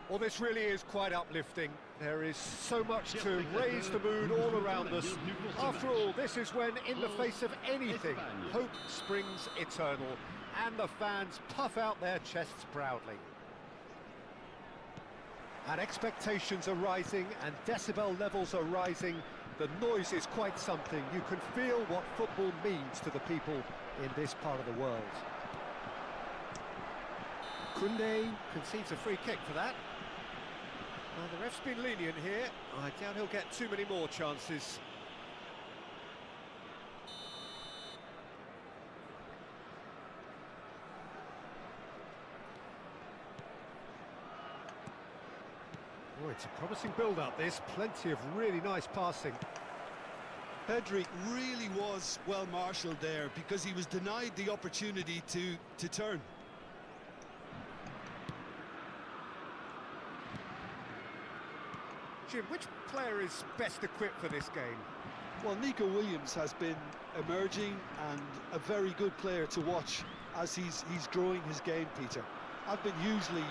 Well, this really is quite uplifting. There is so much to raise the mood all around us. After all, this is when, in the face of anything, hope springs eternal, and the fans puff out their chests proudly. And expectations are rising, and decibel levels are rising. The noise is quite something. You can feel what football means to the people in this part of the world. Koundé concedes a free kick for that. Well, the ref's been lenient here. I doubt he'll get too many more chances. Oh, it's a promising build-up, this. Plenty of really nice passing. Pedri really was well marshalled there because he was denied the opportunity to turn. Jim, which player is best equipped for this game? Well, Nico Williams has been emerging and a very good player to watch as he's growing his game, Peter. I've been hugely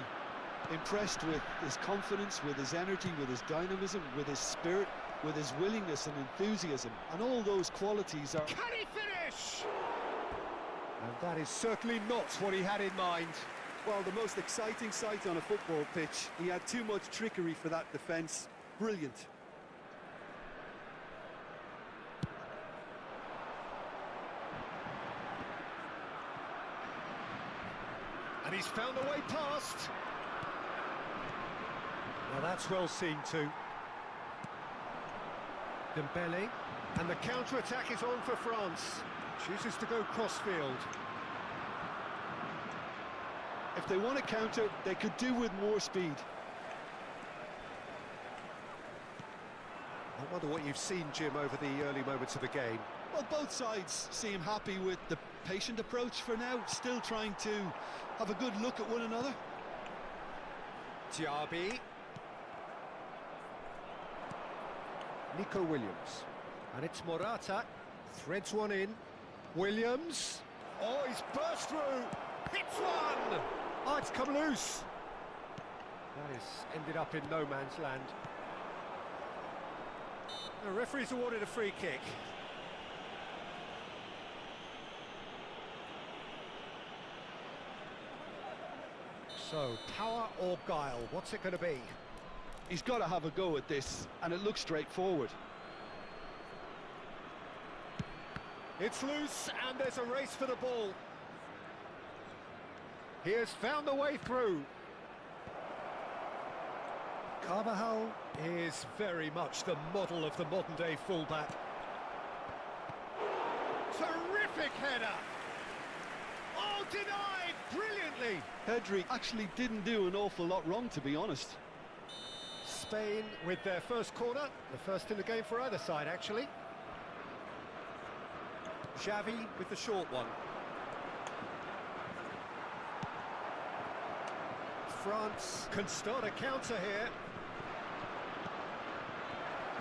impressed with his confidence, with his energy, with his dynamism, with his spirit, with his willingness and enthusiasm, and all those qualities are... Can he finish? And that is certainly not what he had in mind. Well, the most exciting sight on a football pitch. He had too much trickery for that defence. Brilliant. And he's found a way past. Now that's well seen too. Dembele, and the counter-attack is on for France. Chooses to go cross-field. If they want to counter, they could do with more speed. I wonder what you've seen, Jim, over the early moments of the game. Well, both sides seem happy with the patient approach for now, still trying to have a good look at one another. Diaby. Nico Williams. And it's Morata. Threads one in. Williams. Oh, he's burst through. Hits one. Oh, it's come loose. That has ended up in no man's land. The referee's awarded a free kick. So, power or guile, what's it going to be? He's got to have a go at this, and it looks straightforward. It's loose, and there's a race for the ball. He has found the way through. Carvajal is very much the model of the modern-day fullback. Terrific header! Oh, denied brilliantly! Pedri actually didn't do an awful lot wrong, to be honest. Spain with their first corner, the first in the game for either side, actually. Xavi with the short one. France can start a counter here.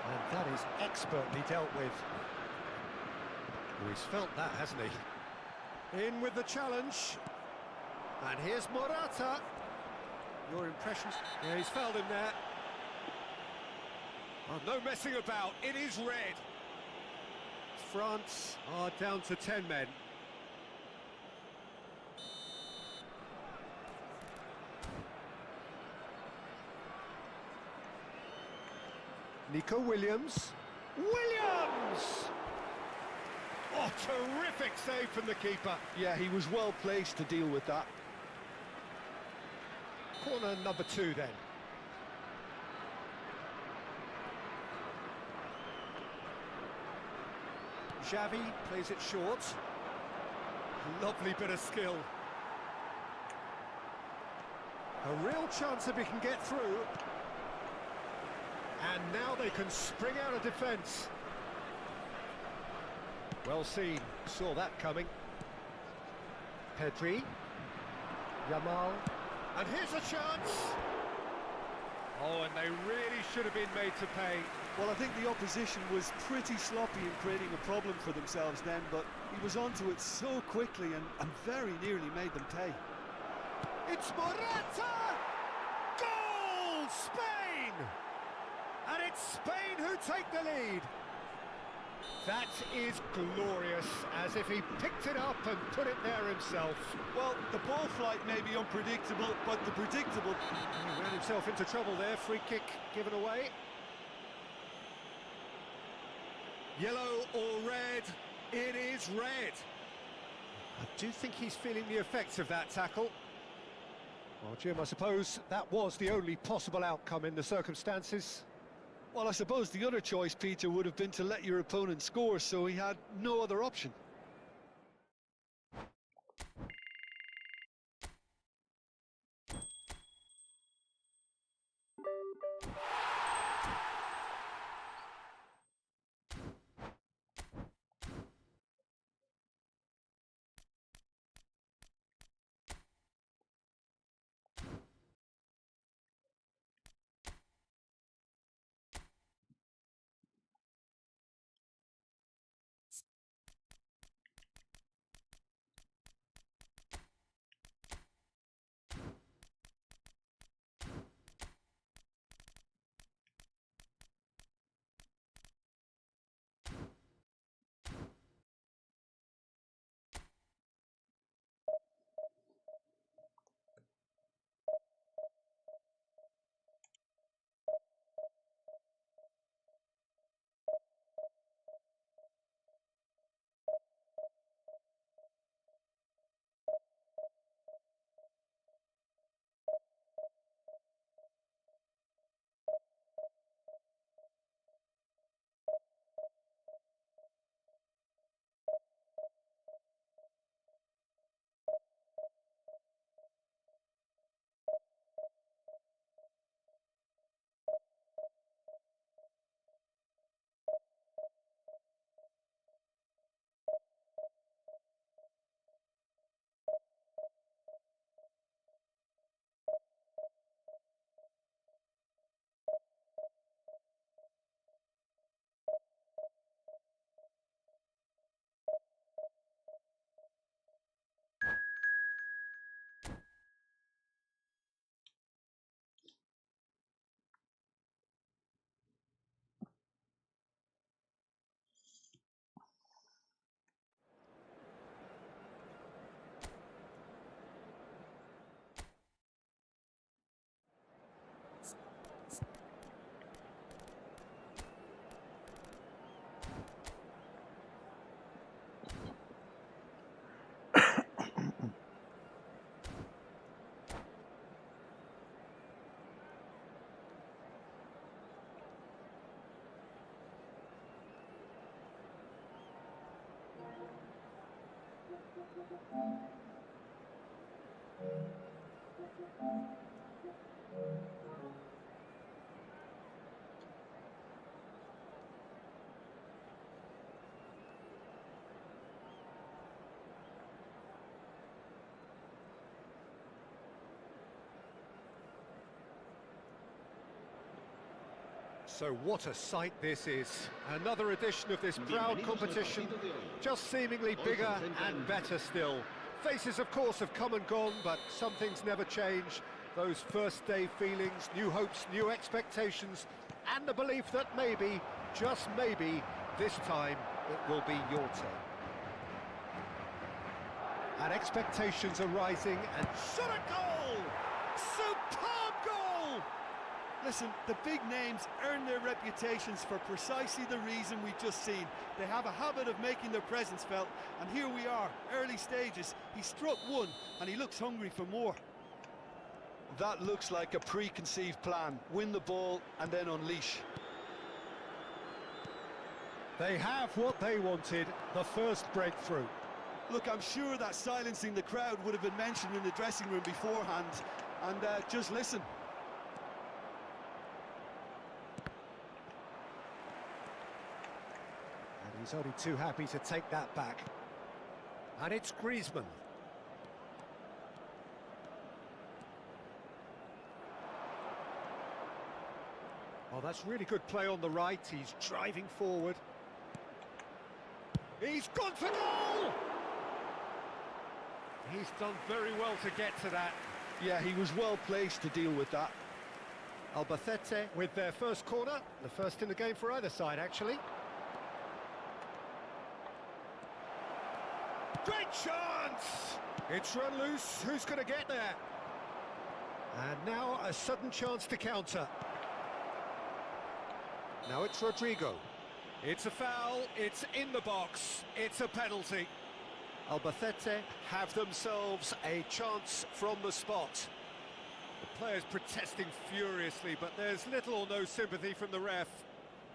And that is expertly dealt with. Oh, he's felt that, hasn't he? In with the challenge. And here's Morata. Your impressions? Yeah, he's fouled him there. Oh, no messing about, it is red. France are down to 10 men. Nico Williams. Williams! Oh, terrific save from the keeper. Yeah, he was well placed to deal with that. Corner number 2 then. Xavi plays it short. Lovely bit of skill. A real chance if he can get through. And now they can spring out of defence. Well seen, saw that coming. Pedri. Yamal. And here's a chance. Oh, and they really should have been made to pay. Well, I think the opposition was pretty sloppy in creating a problem for themselves then, but he was onto it so quickly and very nearly made them pay. It's Morata! Goal! goal, Spain! And it's Spain who take the lead. That is glorious, as if he picked it up and put it there himself. Well, the ball flight may be unpredictable, but the predictable... He ran himself into trouble there, free kick given away. Yellow or red? It is red. I do think he's feeling the effects of that tackle. Well, Jim, I suppose that was the only possible outcome in the circumstances. Well, I suppose the other choice, Peter, would have been to let your opponent score, so he had no other option. So what a sight this is. Another edition of this proud competition, just seemingly bigger and better still. Faces, of course, have come and gone, but some things never change. Those first day feelings, new hopes, new expectations, and the belief that maybe, just maybe, this time it will be your turn. And expectations are rising, and shot a goal! Superb goal! Listen, the big names earn their reputations for precisely the reason we've just seen. They have a habit of making their presence felt, and here we are, early stages. He struck one, and he looks hungry for more. That looks like a preconceived plan. Win the ball, and then unleash. They have what they wanted, the first breakthrough. Look, I'm sure that silencing the crowd would have been mentioned in the dressing room beforehand, and just listen. He's only too happy to take that back. And it's Griezmann. Oh, that's really good play on the right. He's driving forward. He's gone for goal! He's done very well to get to that. Yeah, he was well placed to deal with that. Albacete with their first corner, the first in the game for either side, actually. Great chance! It's run loose, who's going to get there? And now a sudden chance to counter. Now it's Rodrigo. It's a foul, it's in the box, it's a penalty. Albacete have themselves a chance from the spot. The players protesting furiously, but there's little or no sympathy from the ref.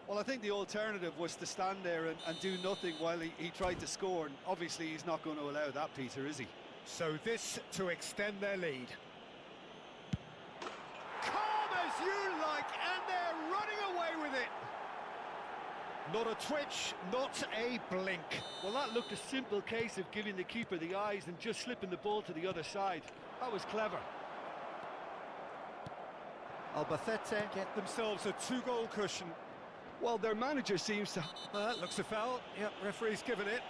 Well, I think the alternative was to stand there and do nothing while he tried to score, and obviously he's not going to allow that, Peter, is he? So this to extend their lead. Calm as you like, and they're running away with it. Not a twitch, not a blink. Well, that looked a simple case of giving the keeper the eyes and just slipping the ball to the other side. That was clever. Albacete get themselves a 2-goal cushion. Well, their manager seems to... That looks a foul. Yep, referee's given it.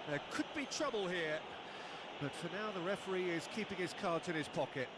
There could be trouble here, but for now the referee is keeping his cards in his pocket.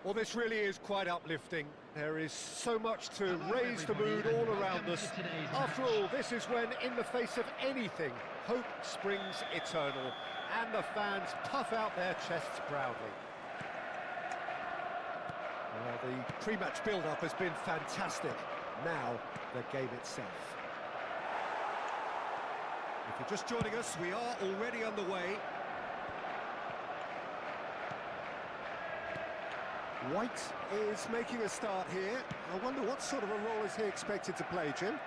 Well, this really is quite uplifting. There is so much to raise the mood all around us. After all, this is when, in the face of anything, hope springs eternal, and the fans puff out their chests proudly. Well, The pre-match build-up has been fantastic. Now, the game itself. If you're just joining us, we are already underway. White is making a start here. I wonder what sort of a role is he expected to play, Jim?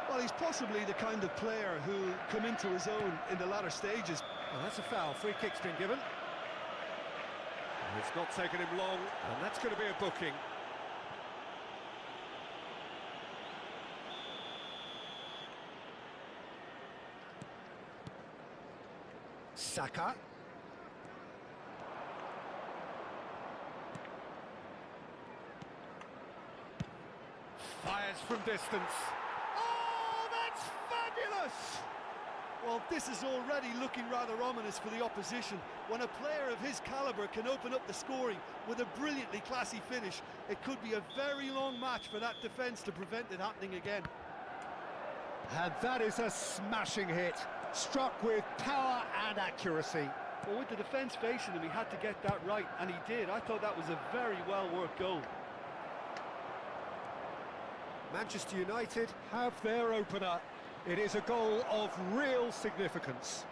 Well, he's possibly the kind of player who'll come into his own in the latter stages. Well, that's a foul. Free kick's been given. It's not taken him long, and that's going to be a booking. Saka. Fires from distance. Oh, that's fabulous! Well, this is already looking rather ominous for the opposition. When a player of his calibre can open up the scoring with a brilliantly classy finish, it could be a very long match for that defence to prevent it happening again. And that is a smashing hit, struck with power and accuracy. Well, with the defence facing him, he had to get that right, and he did. I thought that was a very well-worked goal. Manchester United have their opener. It is a goal of real significance.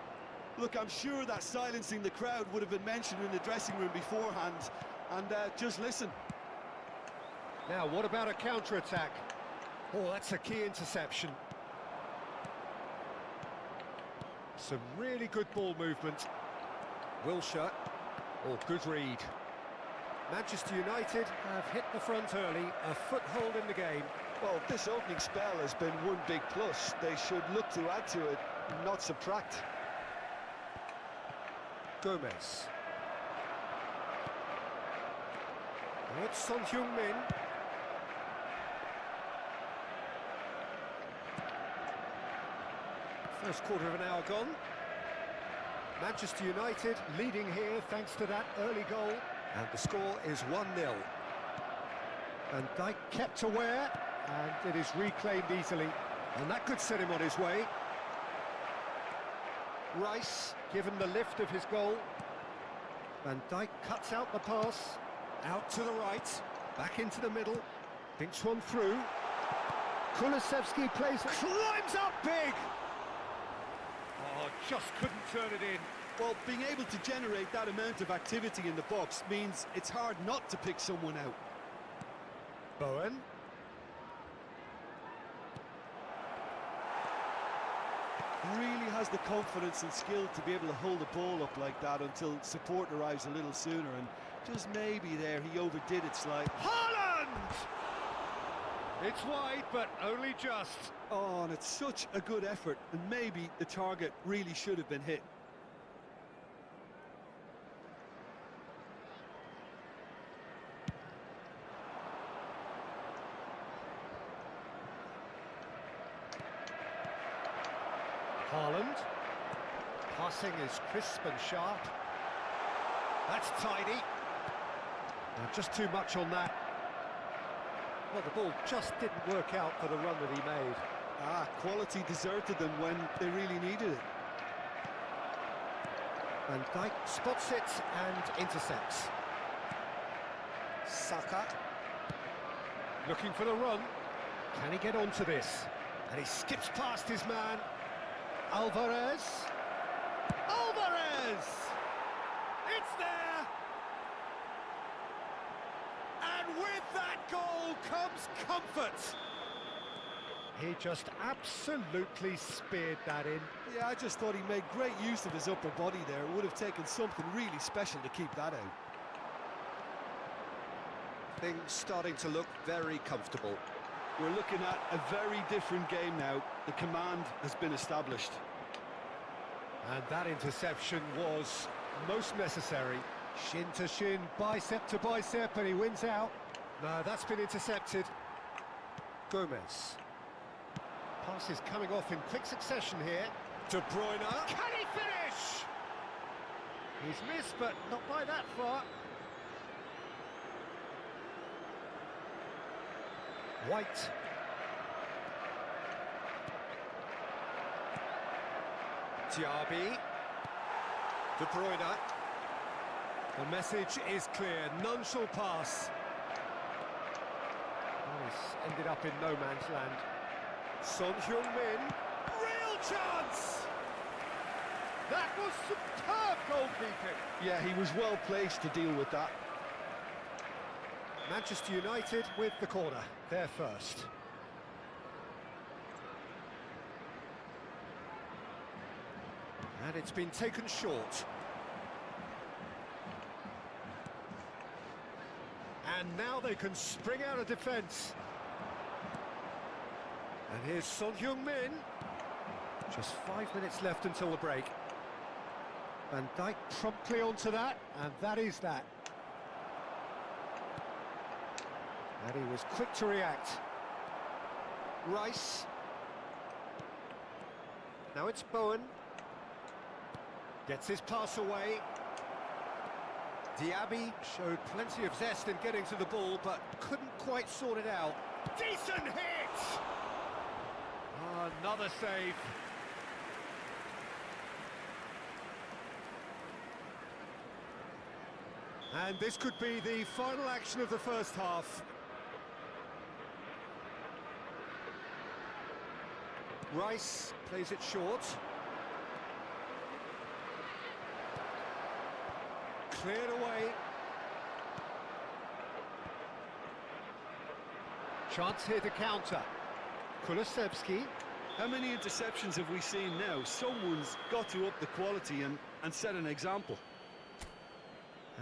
Look, I'm sure that silencing the crowd would have been mentioned in the dressing room beforehand. And just listen. Now, what about a counter-attack? Oh, that's a key interception. Some really good ball movement. Wilshere. Oh, good read. Manchester United have hit the front early, a foothold in the game. Well, this opening spell has been one big plus. They should look to add to it, not subtract. Gomez. It's Son Heung-min. First quarter of an hour gone. Manchester United leading here thanks to that early goal. And the score is 1-0. And Dijk kept aware, and it is reclaimed easily. And that could set him on his way. Rice, given the lift of his goal. Van Dijk cuts out the pass. Out to the right. Back into the middle. Thinks one through. Kulusevski plays, climbs up big! Oh, just couldn't turn it in. Well, being able to generate that amount of activity in the box means it's hard not to pick someone out. Bowen. Really has the confidence and skill to be able to hold the ball up like that until support arrives a little sooner, and just maybe there he overdid it slightly. Haaland! It's wide, but only just. Oh, and it's such a good effort, and maybe the target really should have been hit. Haaland. Passing is crisp and sharp. That's tidy. Now, just too much on that. Well, the ball just didn't work out for the run that he made. Quality deserted them when they really needed it. Van Dijk spots it and intercepts. Saka. Looking for the run. Can he get onto this? And he skips past his man. Alvarez! Alvarez! It's there! And with that goal comes comfort! He just absolutely speared that in. Yeah, I just thought he made great use of his upper body there. It would have taken something really special to keep that out. Things starting to look very comfortable. We're looking at a very different game now. The command has been established. And that interception was most necessary. Shin to shin, bicep to bicep, and he wins out. No, that's been intercepted. Gomez. Pass is coming off in quick succession here. De Bruyne. Can he finish? He's missed, but not by that far. White. Diaby. De Bruyne. The message is clear, none shall pass. This ended up in no man's land. Son Heung-min, real chance! That was superb goalkeeping. Yeah, he was well placed to deal with that. Manchester United with the corner, they're first. And it's been taken short. And now they can spring out of defence. And here's Son Heung-min. Just 5 minutes left until the break. Van Dijk promptly onto that, and that is that. And he was quick to react. Rice. Now it's Bowen. Gets his pass away. Diaby showed plenty of zest in getting to the ball, but couldn't quite sort it out. Decent hit! Oh, another save. And this could be the final action of the first half. Rice plays it short. Cleared away. Chance here to counter. Kulusevski. How many interceptions have we seen now? Someone's got to up the quality and set an example.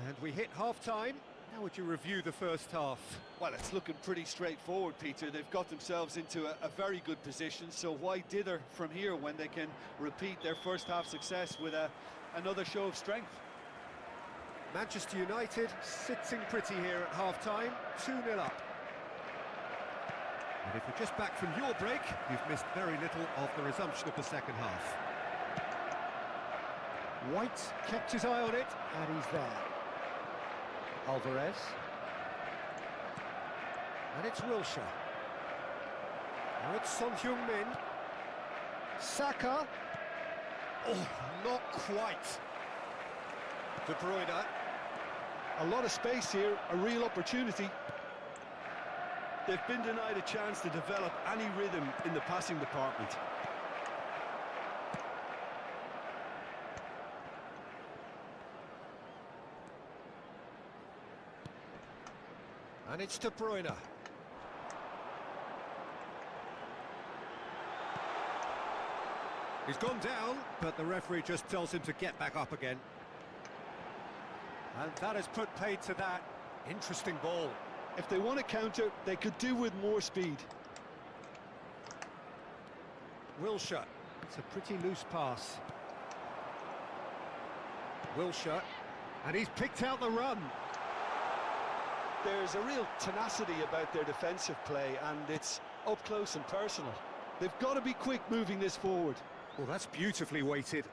And we hit half-time. How would you review the first half? Well, it's looking pretty straightforward, Peter. They've got themselves into a very good position, so why dither from here when they can repeat their first half success with another show of strength? Manchester United sitting pretty here at half-time, 2-0 up. And if you're just back from your break, you've missed very little of the resumption of the second half. White kept his eye on it, and he's there. Alvarez. And it's Wilshere. Now it's Son Heung-min. Saka. Oh, not quite. De Bruyne. A lot of space here, a real opportunity. They've been denied a chance to develop any rhythm in the passing department. And it's De Bruyne. He's gone down, but the referee just tells him to get back up again. And that has put paid to that. Interesting ball. If they want to counter, they could do with more speed. Wilshere. It's a pretty loose pass. Wilshere. And he's picked out the run. There's a real tenacity about their defensive play, and it's up close and personal. They've got to be quick moving this forward. Well, that's beautifully weighted.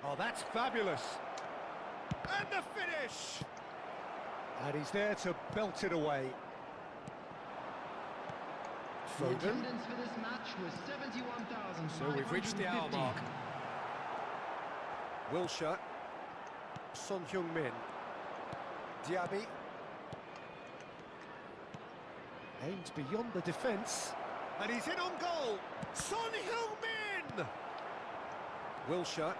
Oh, that's fabulous. And the finish! And he's there to belt it away. The Foden. attendance for this match was 71,000. So we've reached the hour mark. Wilshere. Son Heung-min. Diaby. Aims beyond the defence. And he's in on goal. Son Heung-min! Wilshere.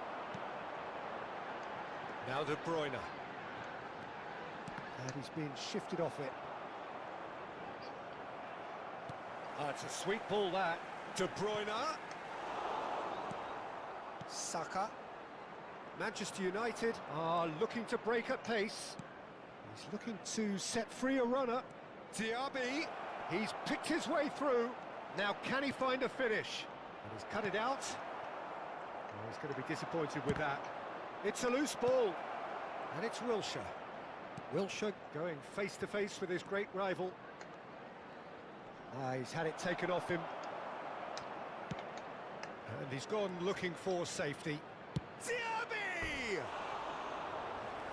Now De Bruyne. And he's being shifted off it. Oh, it's a sweet ball, that. De Bruyne. Saka. Manchester United are looking to break at pace. He's looking to set free a runner. Diaby. He's picked his way through. Now, can he find a finish? And he's cut it out. Oh, he's going to be disappointed with that. It's a loose ball. And it's Wilshere. Wilshere going face-to-face with his great rival. He's had it taken off him. And he's gone looking for safety. Diaby!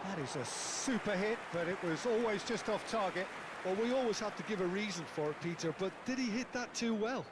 That is a super hit, but it was always just off target. Well, we always have to give a reason for it, Peter, but did he hit that too well?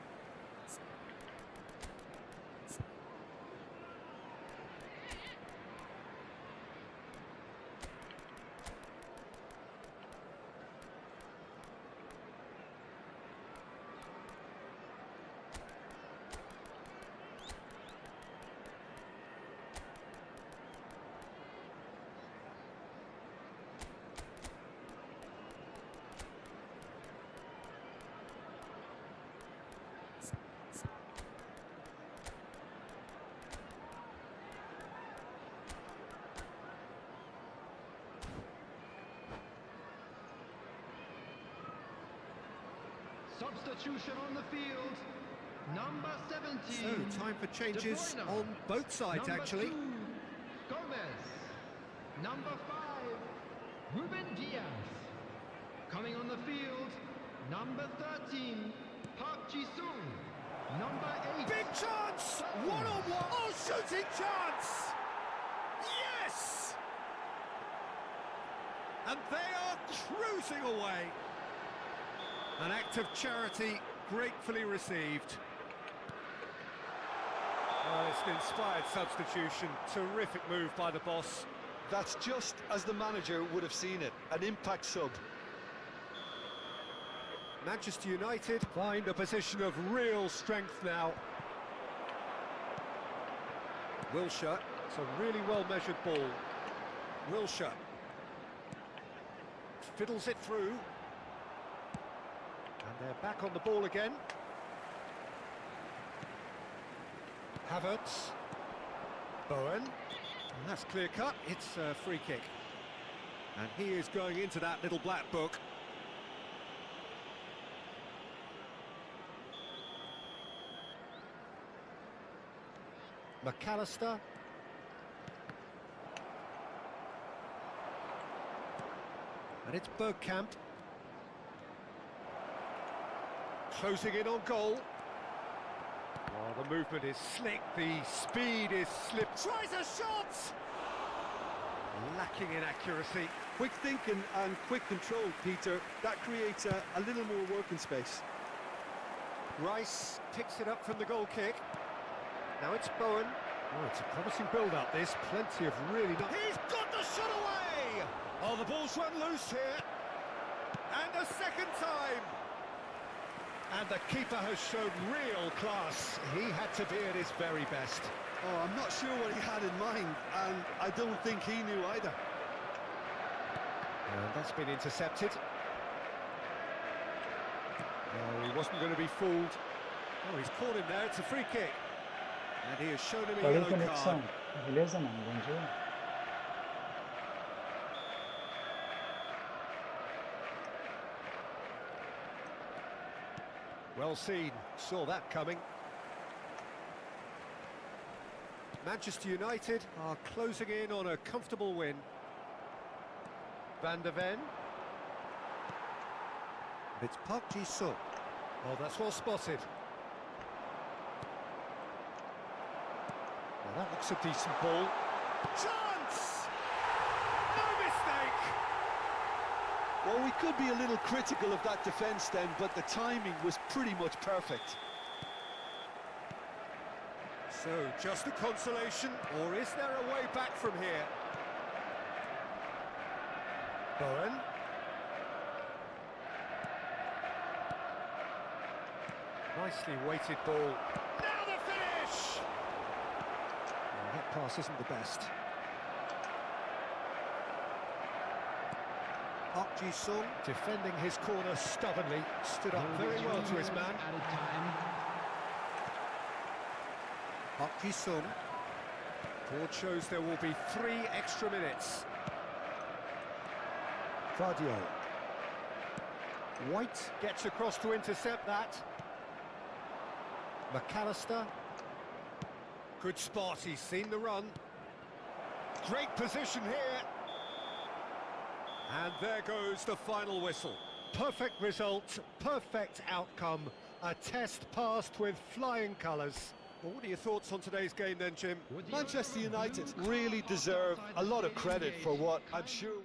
Substitution on the field. Number 17. So, time for changes De Bruyne. on both sides, Number actually. 2, Gomez. Number 5, Ruben Diaz. Coming on the field, number 13, Park Ji-sung. Number 8. Big chance! One-on-one! Oh, shooting chance! Yes! And they are cruising away. An act of charity gratefully received. Oh, it's an inspired substitution. Terrific move by the boss. That's just as the manager would have seen it, an impact sub. Manchester United find a position of real strength now. Wilshere, it's a really well-measured ball. Wilshere fiddles it through. And they're back on the ball again. Havertz. Bowen. And that's clear cut. It's a free kick. And he is going into that little black book. McAllister. And it's Bergkamp. Closing in on goal. Oh, the movement is slick, the speed is slip. Tries a shot! Lacking in accuracy. Quick thinking and quick control, Peter. That creates a little more working space. Rice picks it up from the goal kick. Now it's Bowen. Oh, it's a promising build-up, this. Plenty of really nice... He's got the shot away! Oh, the ball's run loose here. And a second time. And the keeper has shown real class. He had to be at his very best. Oh, I'm not sure what he had in mind, and I don't think he knew either. And that's been intercepted. No, he wasn't going to be fooled. Oh, he's caught him there. It's a free kick. And he has shown him a Falei yellow conexão. card. Beleza, mano? Bom dia. Well seen. Saw that coming. Manchester United are closing in on a comfortable win. Van der Ven. It's Park Ji-sung. Oh, that's well spotted. Well, that looks a decent ball. Chance! No mistake! Well, we could be a little critical of that defence then, but the timing was pretty much perfect. So, just a consolation, or is there a way back from here? Bowen. Nicely weighted ball. Now the finish! Oh, that pass isn't the best. Park Ji-sung defending his corner stubbornly, stood up very well to his man. Added time. Park Ji-sung. Board shows there will be 3 extra minutes. Vardio. White gets across to intercept that. McAllister. Good spot, he's seen the run. Great position here. And there goes the final whistle. Perfect result, perfect outcome. A test passed with flying colours. Well, what are your thoughts on today's game then, Jim? Manchester United really deserve a lot of credit for what I'm sure...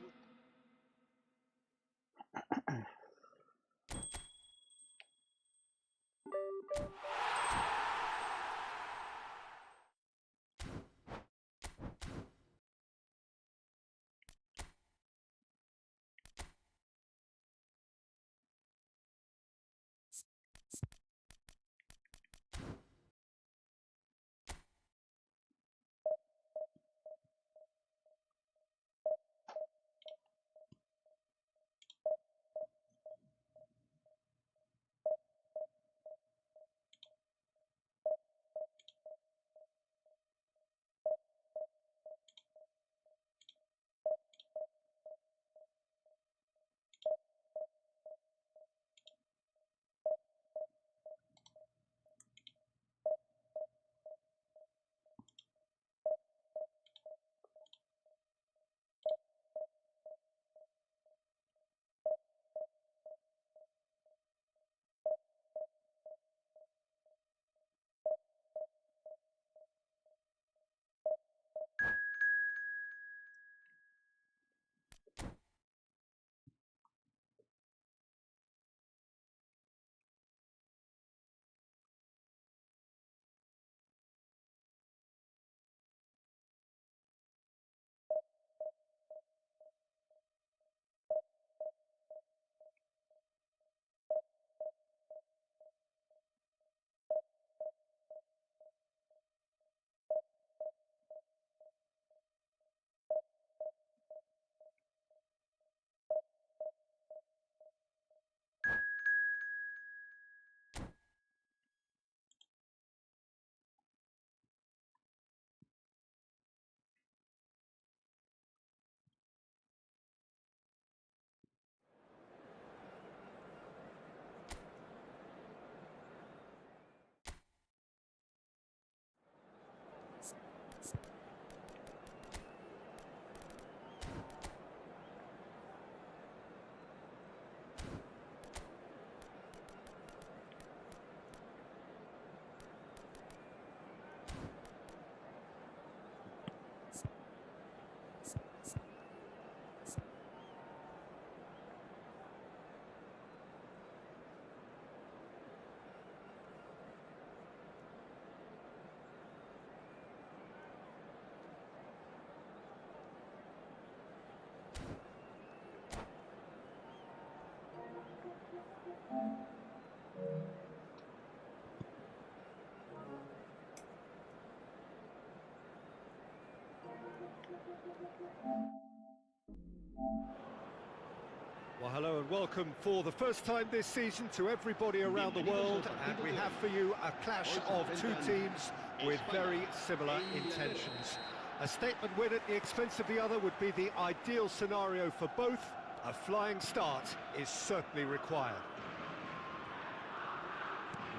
Well, hello and welcome for the first time this season to everybody around the world, and we have for you a clash of two teams with very similar intentions. A statement win at the expense of the other would be the ideal scenario for both. A flying start is certainly required.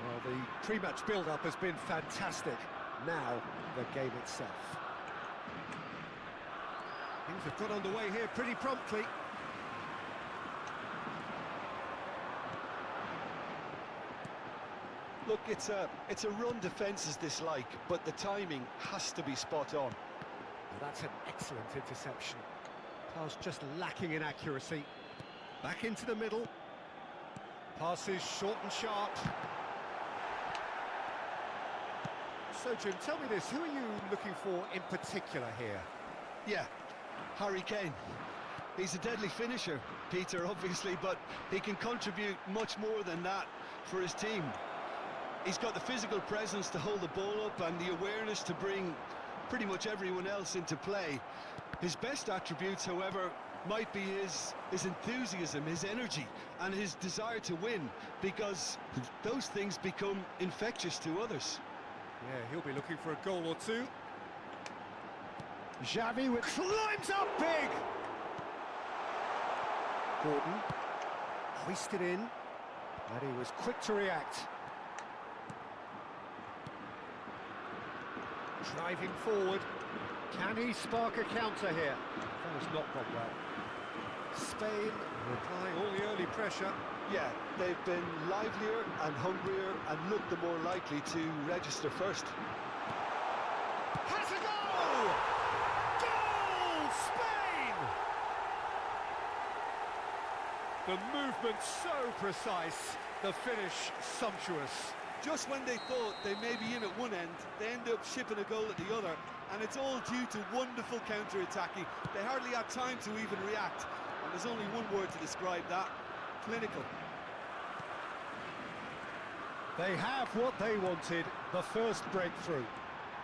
Well, the pre-match build-up has been fantastic. Now, the game itself. Things have got underway here pretty promptly. Look, it's a run defence is dislike, but the timing has to be spot on. Well, that's an excellent interception. Pass just lacking in accuracy. Back into the middle. Passes short and sharp. So, Jim, tell me this, who are you looking for in particular here? Yeah, Harry Kane. He's a deadly finisher, Peter, obviously, but he can contribute much more than that for his team. He's got the physical presence to hold the ball up and the awareness to bring pretty much everyone else into play. His best attributes, however, might be his enthusiasm, his energy, and his desire to win, because those things become infectious to others. Yeah, he'll be looking for a goal or two. Xavi climbs up big! Gordon, hoisted in, and he was quick to react. Driving forward, can he spark a counter here? That has not gone well. Spain applying all the early pressure. Yeah, they've been livelier and hungrier and looked the more likely to register first. Has a goal! Goal! Spain! The movement so precise, the finish sumptuous. Just when they thought they may be in at one end, they end up shipping a goal at the other, and it's all due to wonderful counter-attacking. They hardly had time to even react, and there's only one word to describe that: clinical. They have what they wanted, the first breakthrough.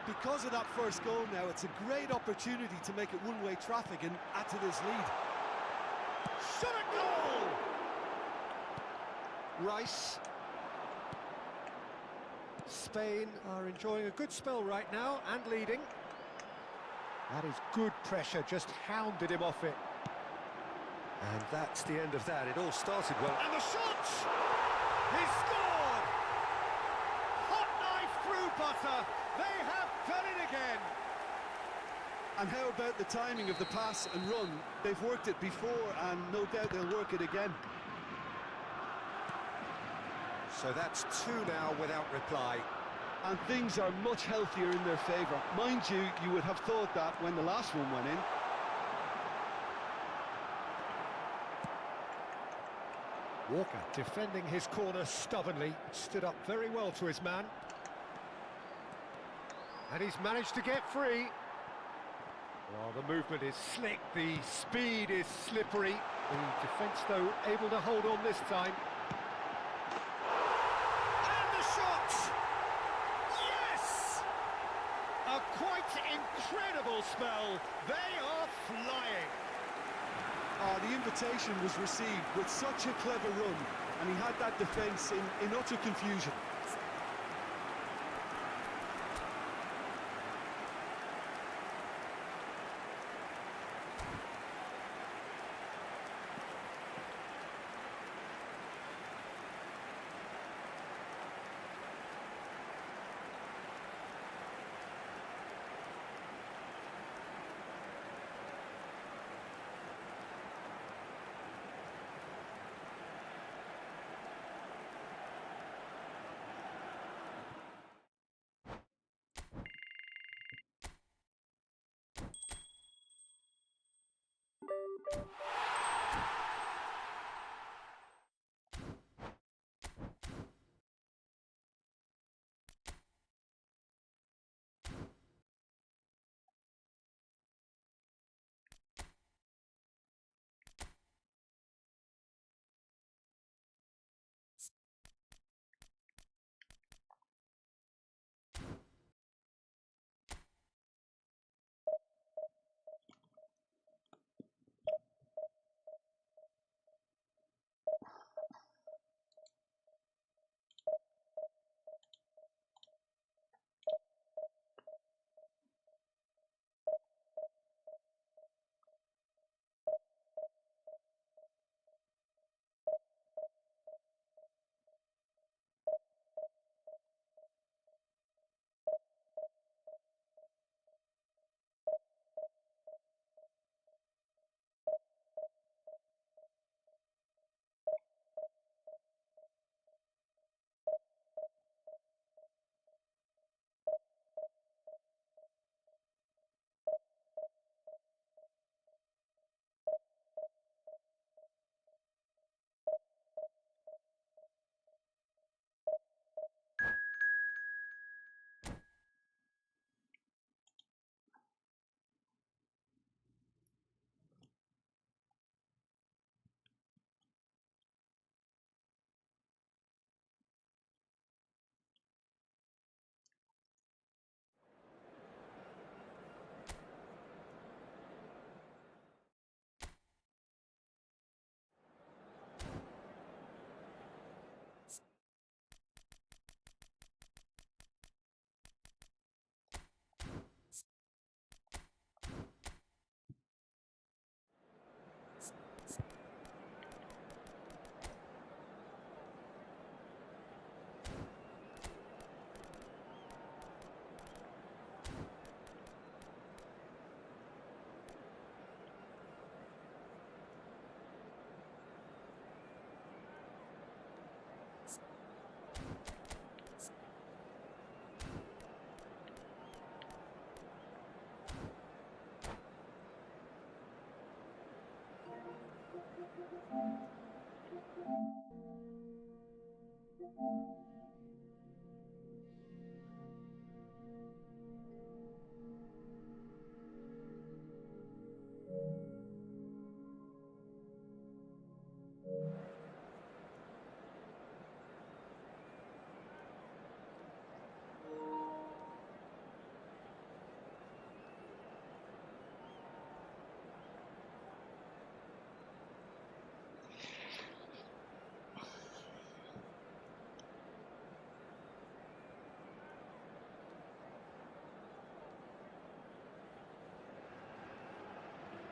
Because of that first goal now, it's a great opportunity to make it one-way traffic and add to this lead. Shot a goal! Rice. Spain are enjoying a good spell right now and leading. That is good pressure, just hounded him off it. And that's the end of that. It all started well. And the shot! He scored! Hot knife through butter. They have done it again. And how about the timing of the pass and run? They've worked it before, and no doubt they'll work it again. So that's two now without reply. And things are much healthier in their favour. Mind you, you would have thought that when the last one went in. Walker defending his corner stubbornly, stood up very well to his man. And he's managed to get free. Well, the movement is slick, the speed is slippery. The defence, though, able to hold on this time. And the shot! Yes! A quite incredible spell. They are flying. The invitation was received with such a clever run, and he had that defence in utter confusion.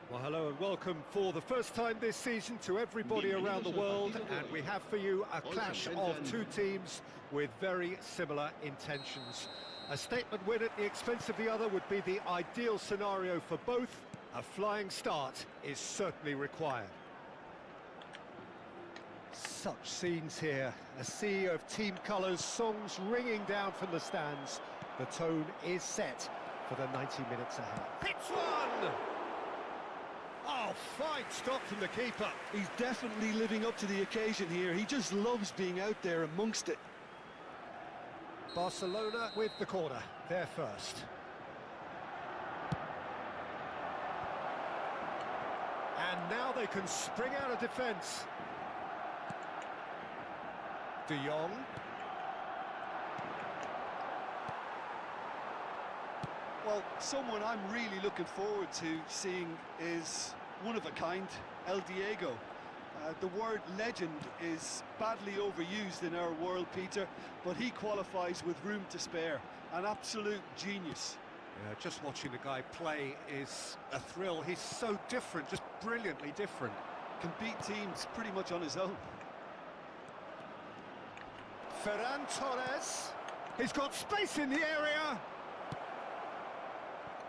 Well, hello and welcome for the first time this season to everybody around the world, and we have for you a clash of two teams with very similar intentions. A statement win at the expense of the other would be the ideal scenario for both. A flying start is certainly required. Such scenes here, a sea of team colours, songs ringing down from the stands. The tone is set for the 90 minutes ahead. Hits one! Oh, fine stop from the keeper. He's definitely living up to the occasion here. He just loves being out there amongst it. Barcelona with the corner, they're first. And now they can spring out of defence. De Jong. Well, someone I'm really looking forward to seeing is one of a kind, El Diego. The word legend is badly overused in our world, Peter, but he qualifies with room to spare. An absolute genius. Yeah, just watching the guy play is a thrill. He's so different, just brilliantly different. Can beat teams pretty much on his own. Ferran Torres. He's got space in the area.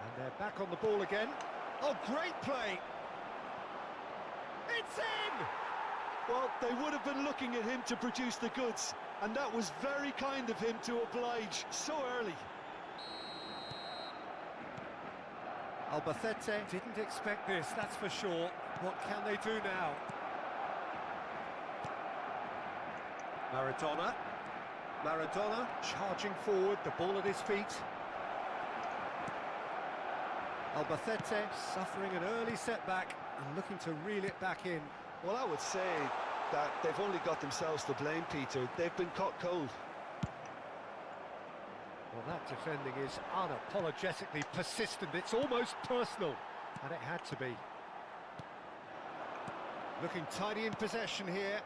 And they're back on the ball again. Oh, great play. It's in! Well, they would have been looking at him to produce the goods, and that was very kind of him to oblige so early. Albacete didn't expect this, that's for sure. What can they do now? Maradona charging forward, the ball at his feet. Albacete suffering an early setback and looking to reel it back in. Well, I would say that they've only got themselves to blame, Peter. They've been caught cold. Well, that defending is unapologetically persistent. It's almost personal, and it had to be. Looking tidy in possession here.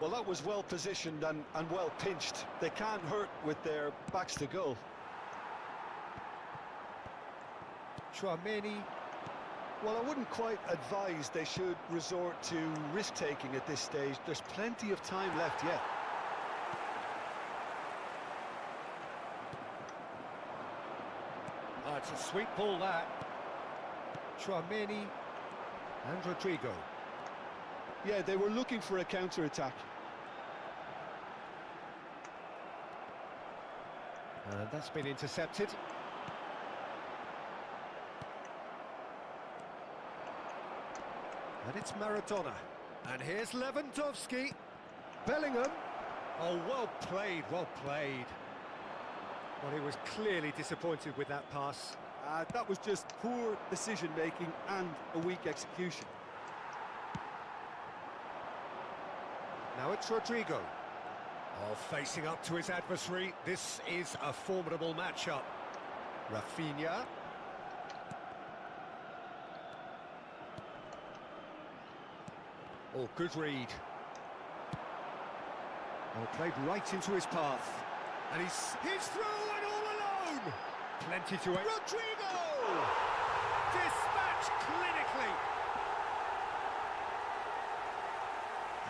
Well, that was well positioned and well pinched. They can't hurt with their backs to goal. Chouameni. Well, I wouldn't quite advise they should resort to risk-taking at this stage. There's plenty of time left yet. Oh, it's a sweet ball, that. Chouameni and Rodrigo. Yeah, they were looking for a counter-attack. And that's been intercepted. And it's Maradona. And here's Lewandowski. Bellingham. Oh, well played, well played. Well, he was clearly disappointed with that pass. That was just poor decision-making and a weak execution. Now it's Rodrigo. Oh, facing up to his adversary. This is a formidable matchup. Rafinha. Oh, good read. Oh, played right into his path. And he's through and all alone! Plenty to it. Rodrigo! Dispatched clinically!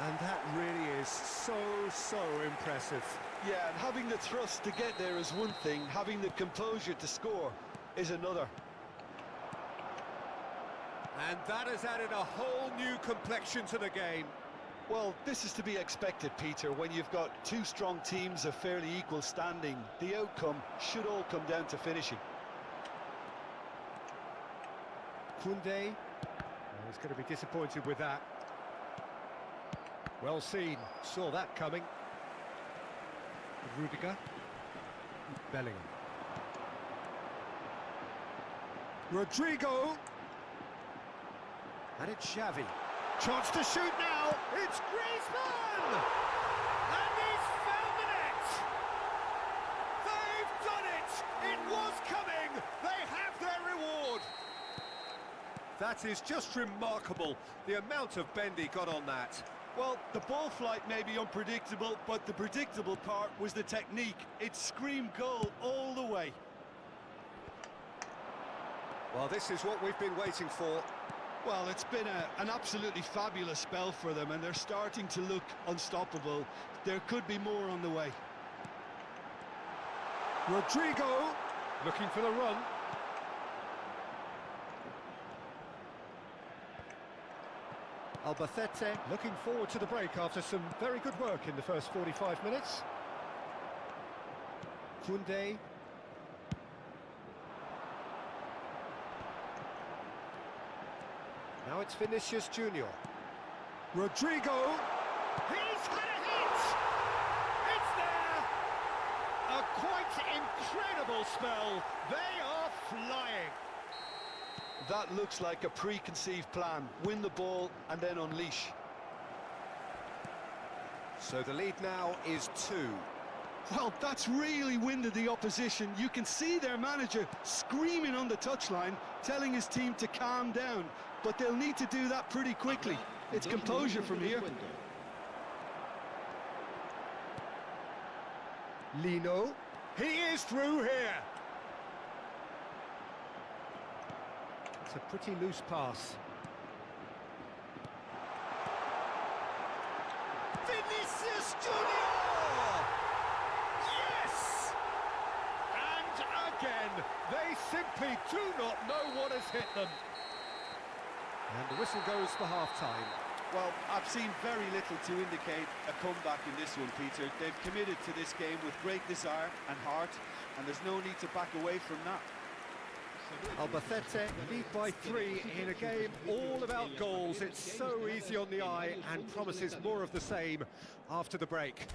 And that really is so impressive. Yeah, and having the thrust to get there is one thing, having the composure to score is another. And that has added a whole new complexion to the game. Well, this is to be expected, Peter. When you've got two strong teams of fairly equal standing, the outcome should all come down to finishing. Koundé, he's going to be disappointed with that. Well seen, saw that coming. Rudiger. Bellingham. Rodrigo. And it's Xavi. Chance to shoot now. It's Griezmann! And he's found the net! They've done it! It was coming! They have their reward! That is just remarkable, the amount of bend he got on that. Well, the ball flight may be unpredictable, but the predictable part was the technique. It screamed goal all the way. Well, this is what we've been waiting for. Well, it's been an absolutely fabulous spell for them, and they're starting to look unstoppable. There could be more on the way. Rodrigo, looking for the run. Albacete looking forward to the break after some very good work in the first 45 minutes. Koundé. Now it's Vinicius Junior. Rodrigo. He's had a hit! It's there! A quite incredible spell. They are flying. That looks like a preconceived plan. Win the ball and then unleash. So the lead now is 2. Well, that's really winded the opposition. You can see their manager screaming on the touchline, telling his team to calm down. But they'll need to do that pretty quickly. It's composure from here. Lino. He is through here. It's a pretty loose pass. Vinicius Junior! Yes! And again, they simply do not know what has hit them. And the whistle goes for half-time. Well, I've seen very little to indicate a comeback in this one, Peter. They've committed to this game with great desire and heart, and there's no need to back away from that. Albacete lead by 3 in a game all about goals. It's so easy on the eye and promises more of the same after the break.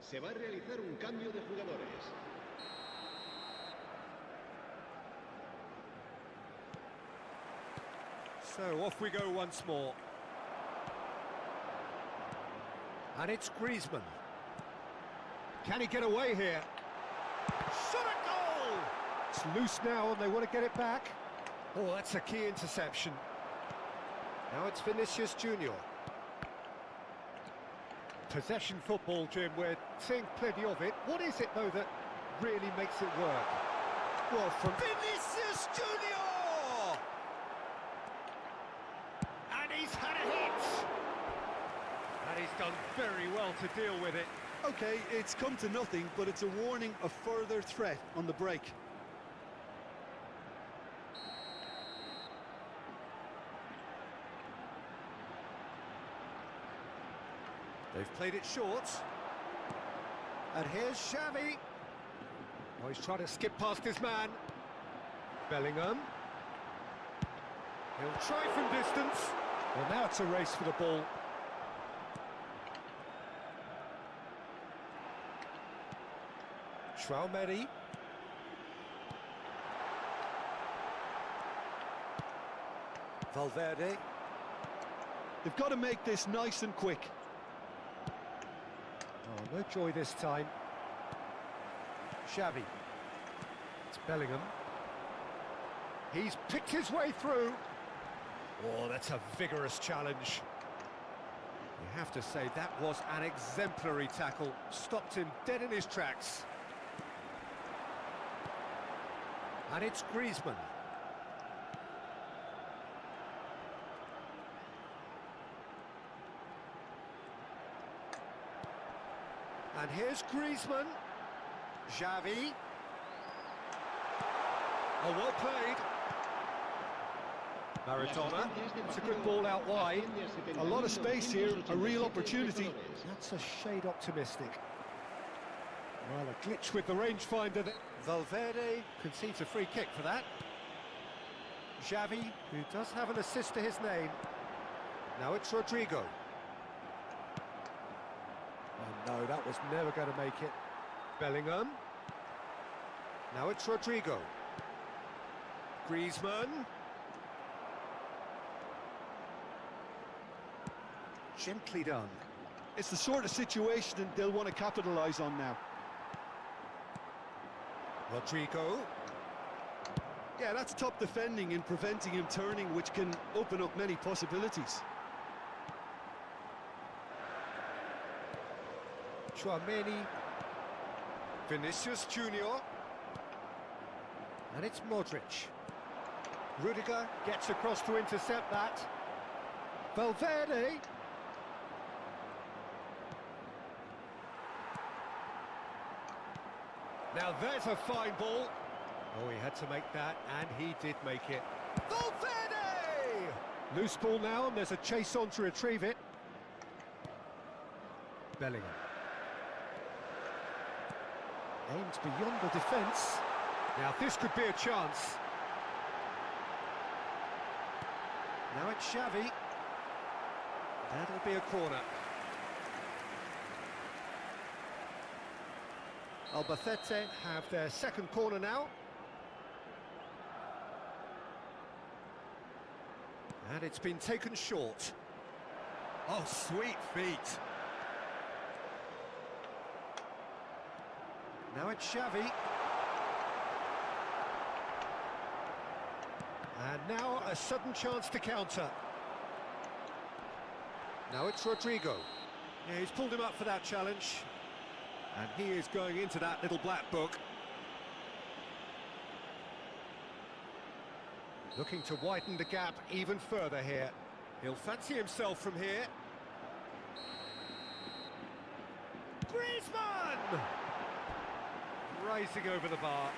Se va a realizar un cambio de jugadores. So off we go once more. And it's Griezmann. Can he get away here? Shot a goal! It's loose now and they want to get it back. Oh, that's a key interception. Now it's Vinicius Junior. Possession football, Jim, we're seeing plenty of it. What is it, though, that really makes it work? Well, from Vinicius Junior! And he's had a hit! And he's done very well to deal with it. Okay, it's come to nothing, but it's a warning of further threat on the break. They've played it short. And here's Xavi. Oh, he's trying to skip past his man. Bellingham. He'll try from distance. Well, now it's a race for the ball. Traumeri. Valverde. They've got to make this nice and quick. Oh, no joy this time. Xavi. It's Bellingham. He's picked his way through. Oh, that's a vigorous challenge. You have to say that was an exemplary tackle. Stopped him dead in his tracks. And it's Griezmann. And here's Griezmann. Xavi. Oh, well played. Maradona. It's a good ball out wide. A lot of space here, a real opportunity. That's a shade optimistic. Well, a glitch with the rangefinder. Valverde concedes a free kick for that. Xavi, who does have an assist to his name. Now it's Rodrigo. Oh no, that was never going to make it. Bellingham. Now it's Rodrigo. Griezmann. Gently done. It's the sort of situation that they'll want to capitalise on now. Rodrigo. Yeah, that's top defending and preventing him turning, which can open up many possibilities. Tchouaméni. Vinicius Junior. And it's Modric. Rudiger gets across to intercept that. Valverde. Now there's a fine ball. Oh, he had to make that, and he did make it. Valverde! Loose ball now, and there's a chase on to retrieve it. Bellingham. Aims beyond the defence. Now this could be a chance. Now it's Xavi. That'll be a corner. Albacete have their second corner now. And it's been taken short. Oh, sweet feet. Now it's Xavi. And now a sudden chance to counter. Now it's Rodrigo. Yeah, he's pulled him up for that challenge. And he is going into that little black book. Looking to widen the gap even further here. He'll fancy himself from here. Griezmann! Rising over the bar.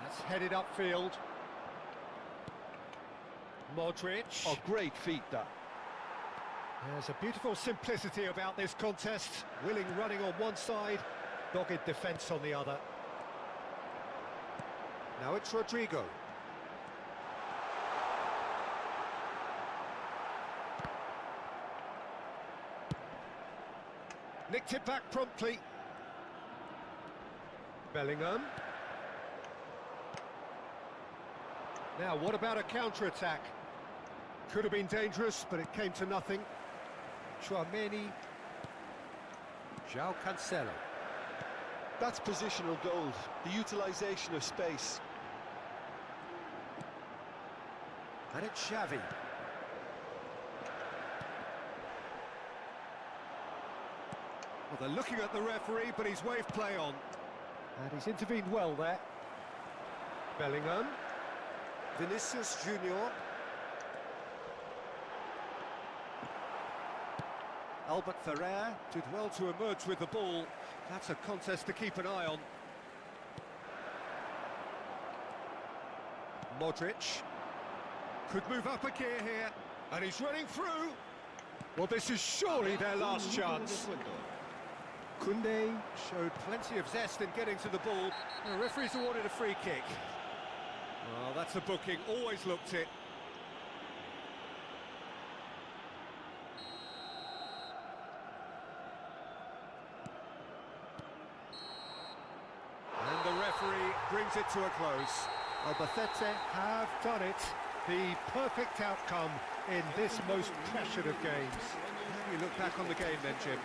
That's headed upfield. Modric. Oh, great feat, that. There's a beautiful simplicity about this contest. Willing running on one side, dogged defence on the other. Now it's Rodrigo. Nicked it back promptly. Bellingham. Now, what about a counter-attack? Could have been dangerous, but it came to nothing. Tchouaméni. João Cancelo. That's positional gold, the utilisation of space. And it's Xavi. Well, they're looking at the referee, but he's waved play on. And he's intervened well there. Bellingham. Vinicius Junior. Albert Ferrer did well to emerge with the ball. That's a contest to keep an eye on. Modric could move up a gear here, and he's running through. Well, this is surely their last chance. Koundé showed plenty of zest in getting to the ball. The referee's awarded a free kick. Well, that's a booking, always looked it. And the referee brings it to a close. Albacete have done it. The perfect outcome in this most pressured of games. How do you look back on the game then, Jim?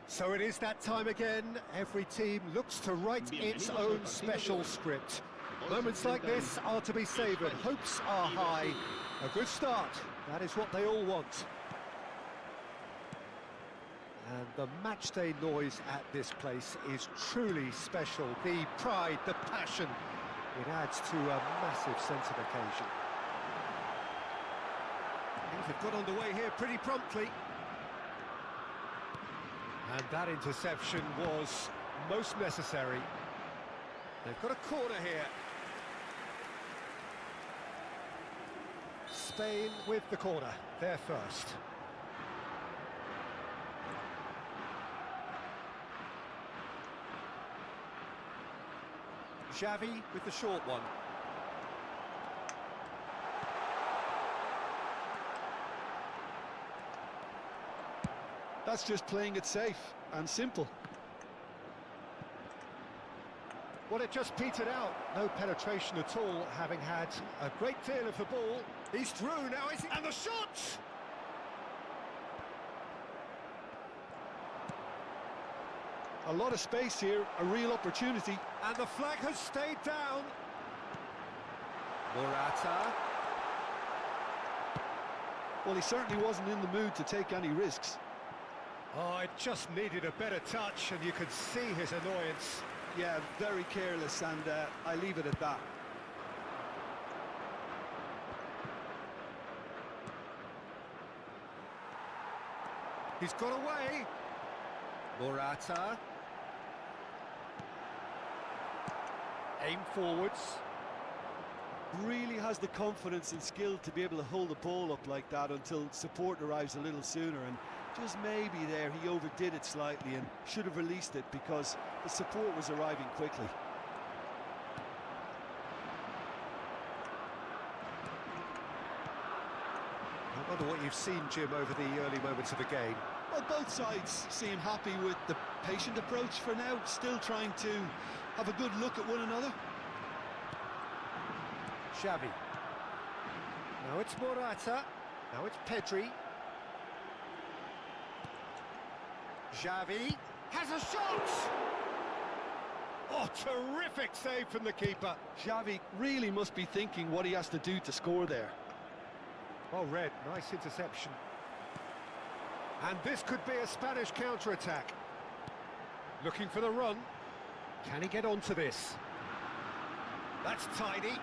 So it is that time again. Every team looks to write its own special script. Moments like this are to be savoured. Hopes are high. A good start. That is what they all want. And the matchday noise at this place is truly special. The pride, the passion. It adds to a massive sense of occasion. Things have got underway here pretty promptly. And that interception was most necessary. They've got a corner here. Spain with the corner. They're first. Xavi with the short one. That's just playing it safe and simple. Well, it just petered out. No penetration at all, having had a great deal of the ball. He's through now, is he? And the shot! A lot of space here, a real opportunity. And the flag has stayed down. Morata. Well, he certainly wasn't in the mood to take any risks. Oh, it just needed a better touch, and you could see his annoyance. Yeah, very careless, and I leave it at that. He's got away. Morata. Aim forwards. Really has the confidence and skill to be able to hold the ball up like that until support arrives a little sooner, and just maybe there he overdid it slightly and should have released it because the support was arriving quickly. I wonder what you've seen, Jim, over the early moments of the game. Well, both sides seem happy with the patient approach for now, still trying to have a good look at one another. Xavi. Now it's Morata. Now it's Pedri. Xavi has a shot! Oh, terrific save from the keeper. Xavi really must be thinking what he has to do to score there. Oh, Red, nice interception. And this could be a Spanish counter-attack. Looking for the run. Can he get onto this? That's tidy.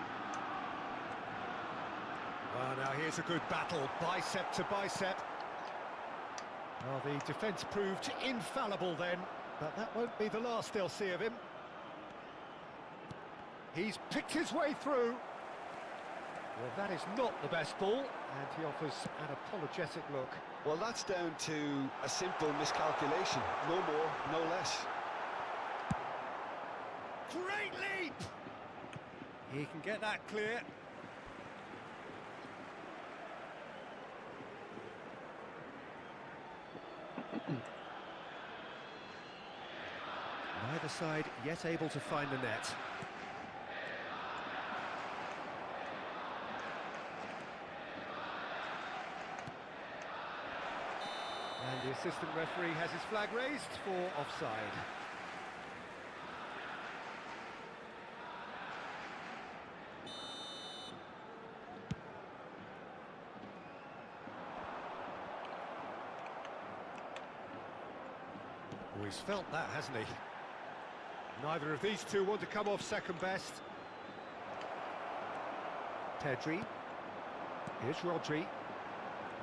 Well, now here's a good battle, bicep to bicep. Well, the defence proved infallible then, but that won't be the last they'll see of him. He's picked his way through. Well, that is not the best ball, and he offers an apologetic look. Well, that's down to a simple miscalculation, no more, no less. Great leap! He can get that clear. Neither side yet able to find the net. And the assistant referee has his flag raised for offside. Oh, he's felt that, hasn't he? Neither of these two want to come off second best. Pedri. Here's Rodri.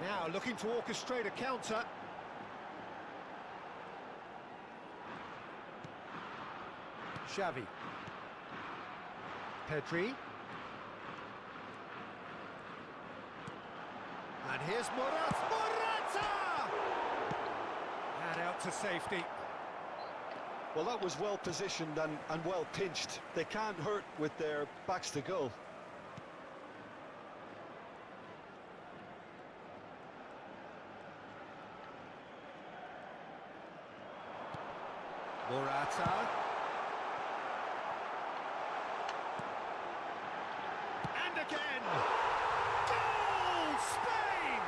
Now looking to orchestrate a counter. Xavi. Pedri. And here's Morata! And out to safety. Well, that was well positioned and well pinched. They can't hurt with their backs to goal. Morata. And again! Goal! Spain!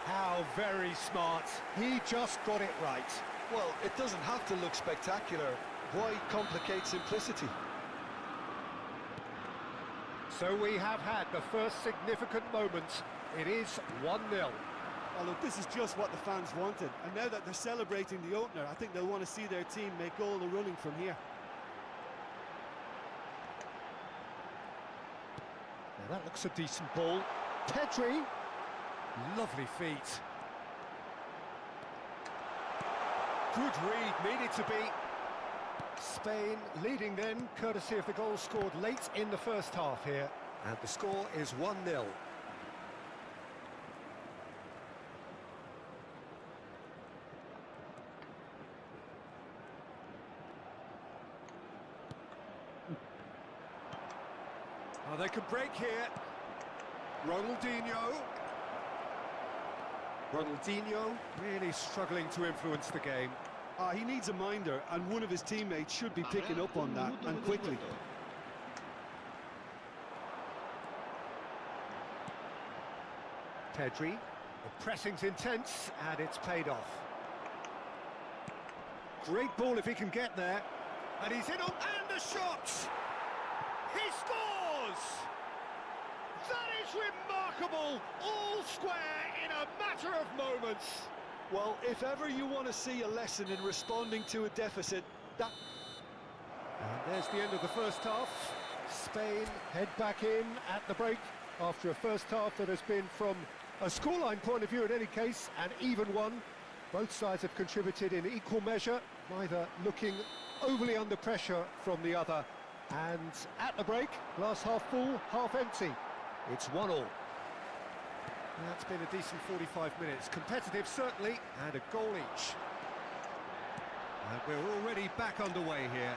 How very smart. He just got it right. Well, it doesn't have to look spectacular. Why complicate simplicity? So we have had the first significant moment. It is 1-0. Oh, look, this is just what the fans wanted. And now that they're celebrating the opener, I think they'll want to see their team make all the running from here. Now that looks a decent ball. Pedri. Lovely feet. Good read, needed to be. Spain leading then, courtesy of the goal scored late in the first half here. And the score is 1-0. Oh, they could break here. Ronaldinho really struggling to influence the game. He needs a minder, and one of his teammates should be picking up on that, and quickly. Pedri, the pressing's intense, and it's paid off. Great ball if he can get there. And he's in on, and the shot! He scores! That is remarkable! All square in a matter of moments. Well, if ever you want to see a lesson in responding to a deficit, that... And there's the end of the first half. Spain head back in at the break after a first half that has been, from a scoreline point of view in any case, an even one. Both sides have contributed in equal measure, neither looking overly under pressure from the other. And at the break, glass half full, half empty. It's 1-1. That's been a decent 45 minutes. Competitive, certainly, and a goal each. And we're already back underway here.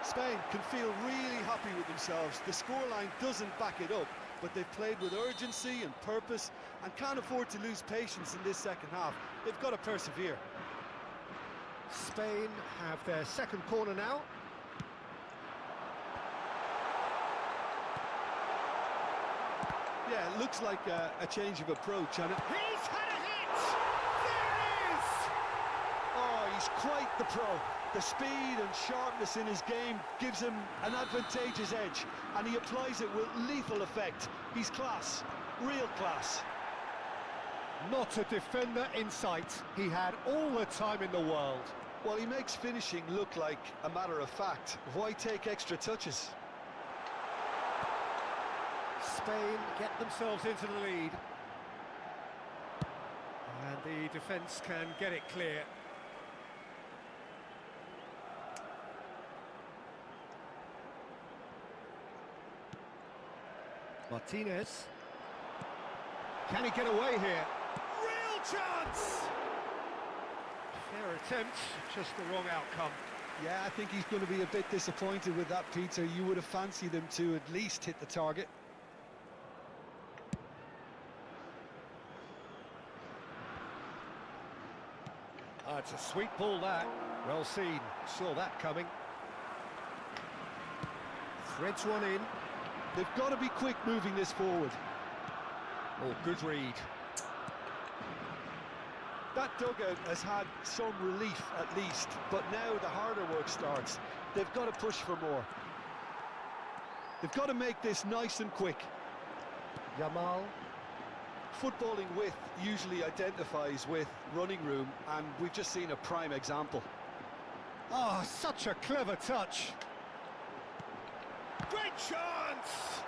Spain can feel really happy with themselves. The scoreline doesn't back it up, but they've played with urgency and purpose and can't afford to lose patience in this second half. They've got to persevere. Spain have their second corner now. Yeah, it looks like a change of approach, and He's had a hit! There it is! Oh, he's quite the pro. The speed and sharpness in his game gives him an advantageous edge, and he applies it with lethal effect. He's class, real class. Not a defender in sight. He had all the time in the world. Well, he makes finishing look like a matter of fact. Why take extra touches? Spain get themselves into the lead. And the defence can get it clear. Martinez. Can he get away here? Real chance! Fair attempt, just the wrong outcome. Yeah, I think he's going to be a bit disappointed with that, Peter. You would have fancied him to at least hit the target. Ah, it's a sweet ball, that. Well seen. Saw that coming. Threads one in. They've got to be quick moving this forward. Oh, good read. That dugout has had some relief at least, but now the harder work starts. They've got to push for more. They've got to make this nice and quick. Yamal. Footballing width usually identifies with running room, and we've just seen a prime example. Oh, such a clever touch. Great chance!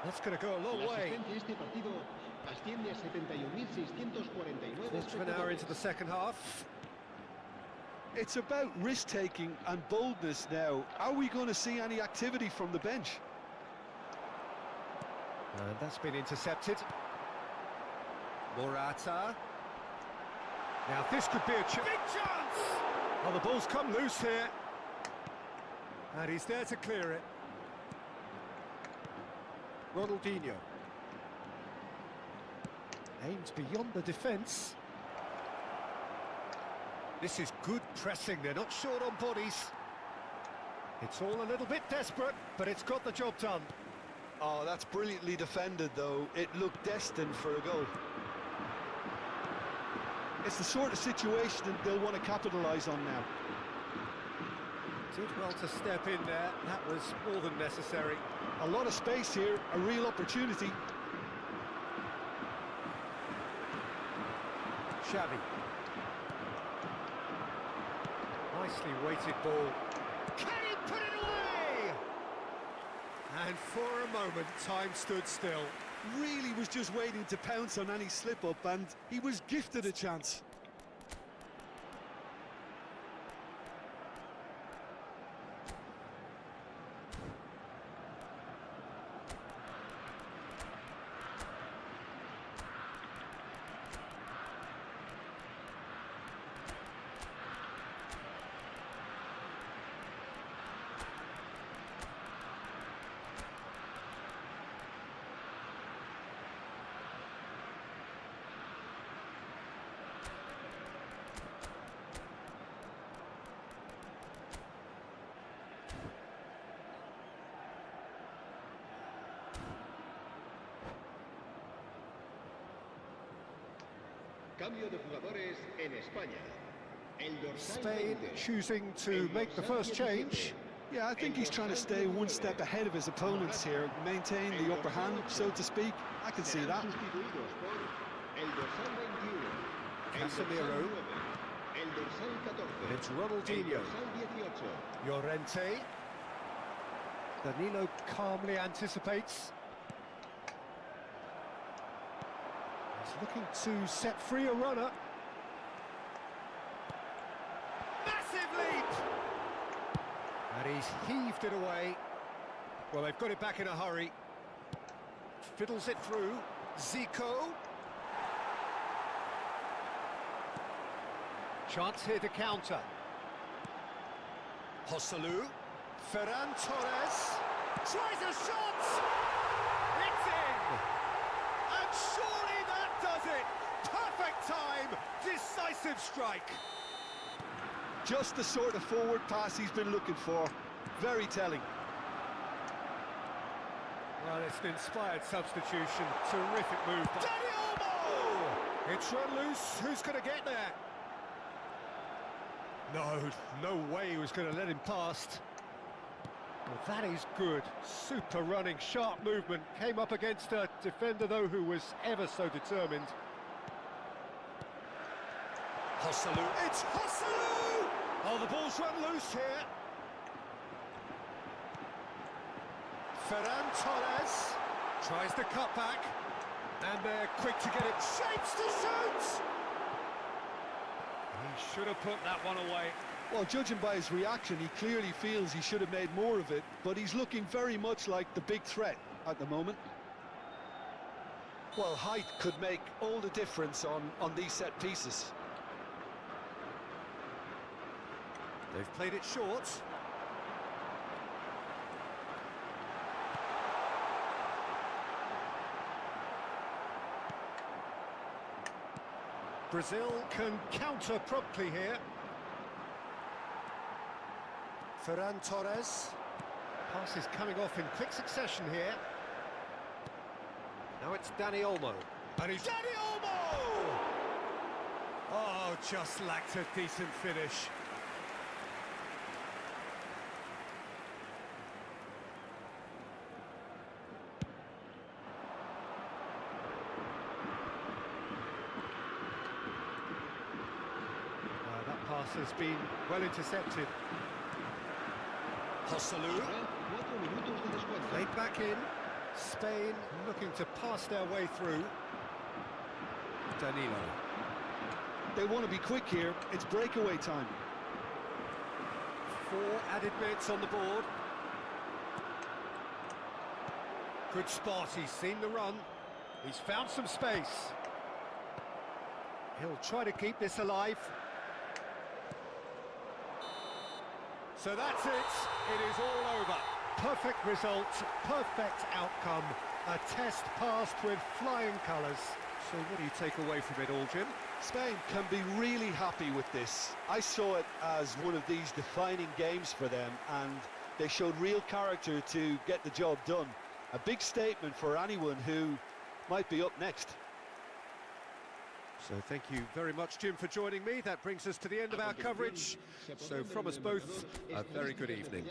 That's going to go a long way. asciende a 71.649 Quarter of an hour into the second half. It's about risk-taking and boldness now. Are we going to see any activity from the bench? And that's been intercepted. Morata. Now this could be a big chance! Oh, the ball's come loose here. And he's there to clear it. Ronaldinho. Aims beyond the defence. This is good pressing, they're not short on bodies. It's all a little bit desperate, but it's got the job done. Oh, that's brilliantly defended, though. It looked destined for a goal. It's the sort of situation that they'll want to capitalise on now. Did well to step in there, that was more than necessary. A lot of space here, a real opportunity. Xavi. Nicely weighted ball. Can he put it away? And for a moment, time stood still. Really was just waiting to pounce on any slip-up, and he was gifted a chance. Cambio de jugadores en España. El dorsal Spain 20. choosing to make the first change. Yeah, I think he's trying to stay one step ahead of his opponents here, maintain the upper hand, so to speak. I can see that. Sustituidos por el dorsal 21, el dorsal Casemiro. 9, el dorsal 14, It's el Ronaldinho. dorsal 18. Llorente. Danilo calmly anticipates. He's looking to set free a runner. Massive leap! And he's heaved it away. Well, they've got it back in a hurry. Fiddles it through. Zico. Chance here to counter. Joselu. Ferran Torres. Tries a shot! It's in! And surely that does it! Perfect time! Decisive strike! Just the sort of forward pass he's been looking for. Very telling. Well, it's an inspired substitution. Terrific move. Dani Olmo! It's run loose. Who's going to get there? No way he was going to let him past. Well, that is good. Super running, sharp movement. Came up against a defender, though, who was ever so determined. Joselu. It's Joselu! Oh, the ball's run loose here. Ferran Torres tries the cut back, and they're quick to get it. Shapes to shoot! He should have put that one away. Well, judging by his reaction, he clearly feels he should have made more of it, but he's looking very much like the big threat at the moment. Well, height could make all the difference on these set pieces. They've played it short. Brazil can counter promptly here. Ferran Torres. Pass is coming off in quick succession here. Now it's Dani Olmo. And he's Dani Olmo! Oh, just lacked a decent finish. That pass has been well intercepted. Joselu. 4 minutos de descuento. Played back in. Spain looking to pass their way through. Danilo. They want to be quick here. It's breakaway time. 4 added minutes on the board. Good spot, he's seen the run. He's found some space. He'll try to keep this alive. So that's it. It is all over. Perfect result, perfect outcome. A test passed with flying colours. So what do you take away from it all, Jim? Spain can be really happy with this. I saw it as one of these defining games for them, and they showed real character to get the job done. A big statement for anyone who might be up next. So thank you very much, Jim, for joining me. That brings us to the end of our coverage. So from us both, a very good evening.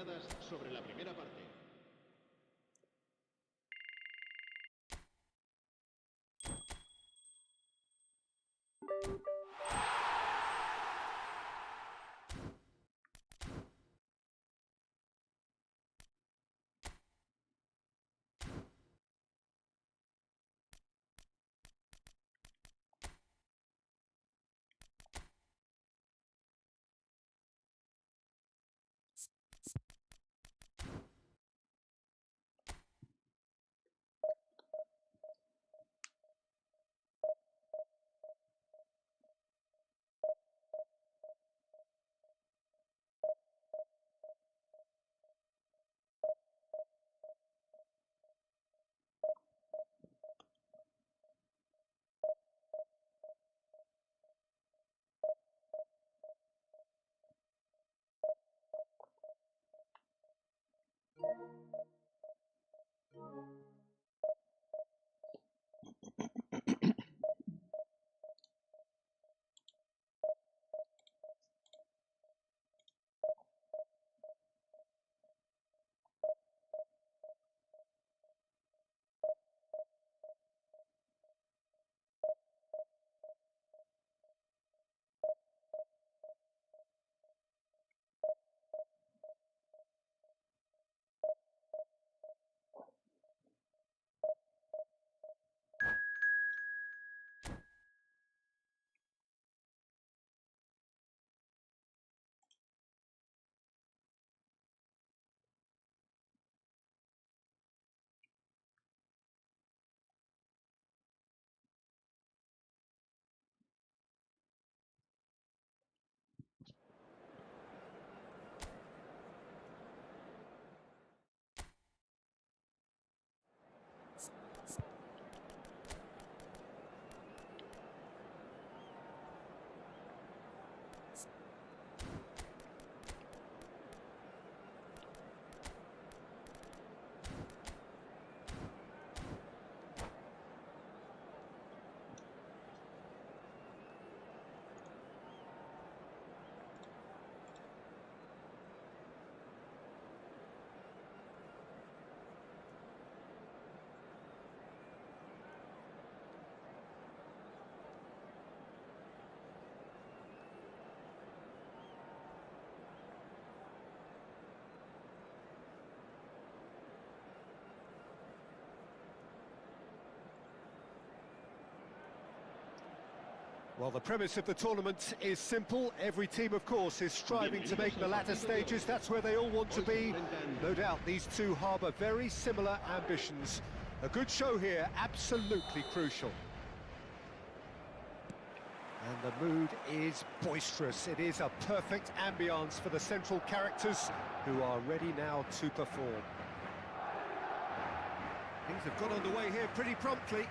Well, the premise of the tournament is simple. Every team, of course, is striving to make the latter stages. That's where they all want to be. No doubt these two harbour very similar ambitions. A good show here, absolutely crucial. And the mood is boisterous. It is a perfect ambience for the central characters who are ready now to perform. Things have got underway here pretty promptly.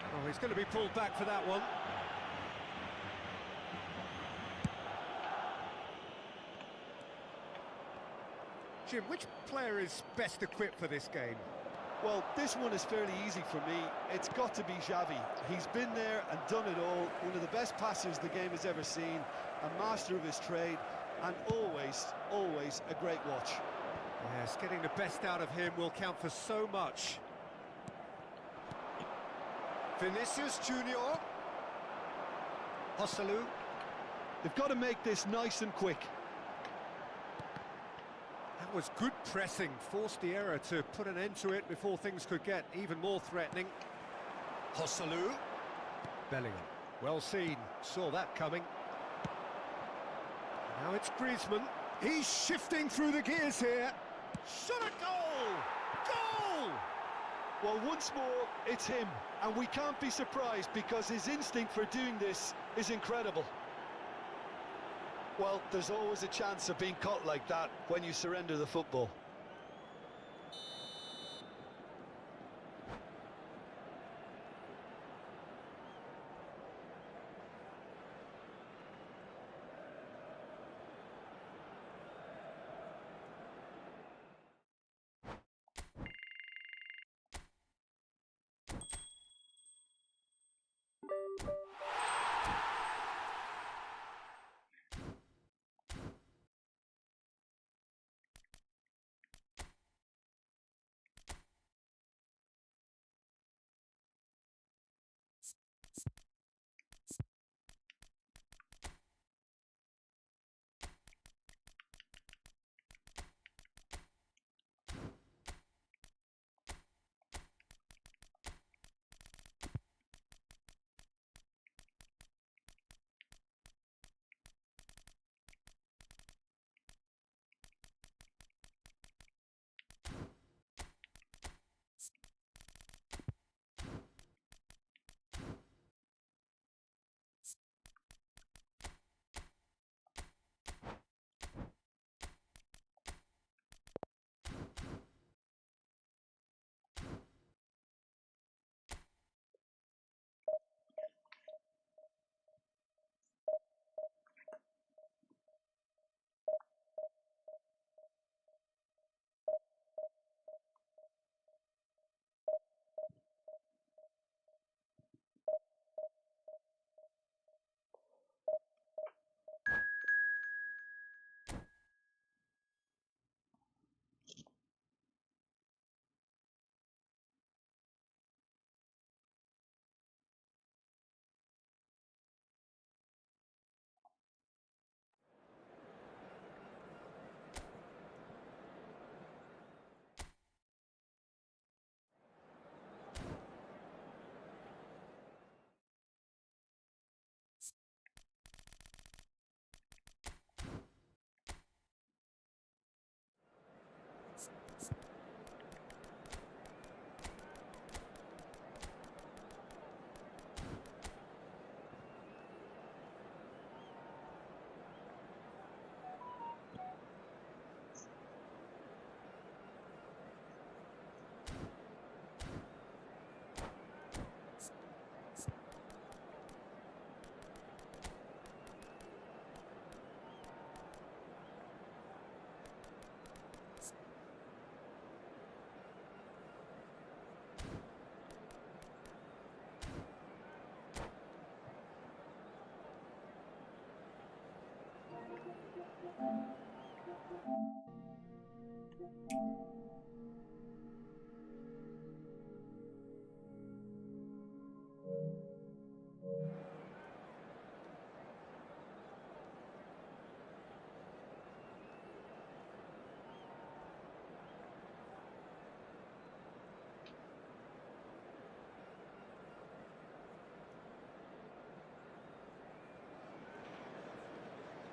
Oh, he's going to be pulled back for that one. Jim, which player is best equipped for this game? Well, this one is fairly easy for me. It's got to be Xavi. He's been there and done it all. One of the best passers the game has ever seen. A master of his trade, and always, always a great watch. Yes, getting the best out of him will count for so much. Vinicius Junior. Joselu. They've got to make this nice and quick. That was good pressing, forced the error to put an end to it before things could get even more threatening. Joselu. Bellingham. Well seen, saw that coming. Now it's Griezmann. He's shifting through the gears here. Shot a goal! Goal! Well, once more, it's him. And we can't be surprised because his instinct for doing this is incredible. Well, there's always a chance of being caught like that when you surrender the football.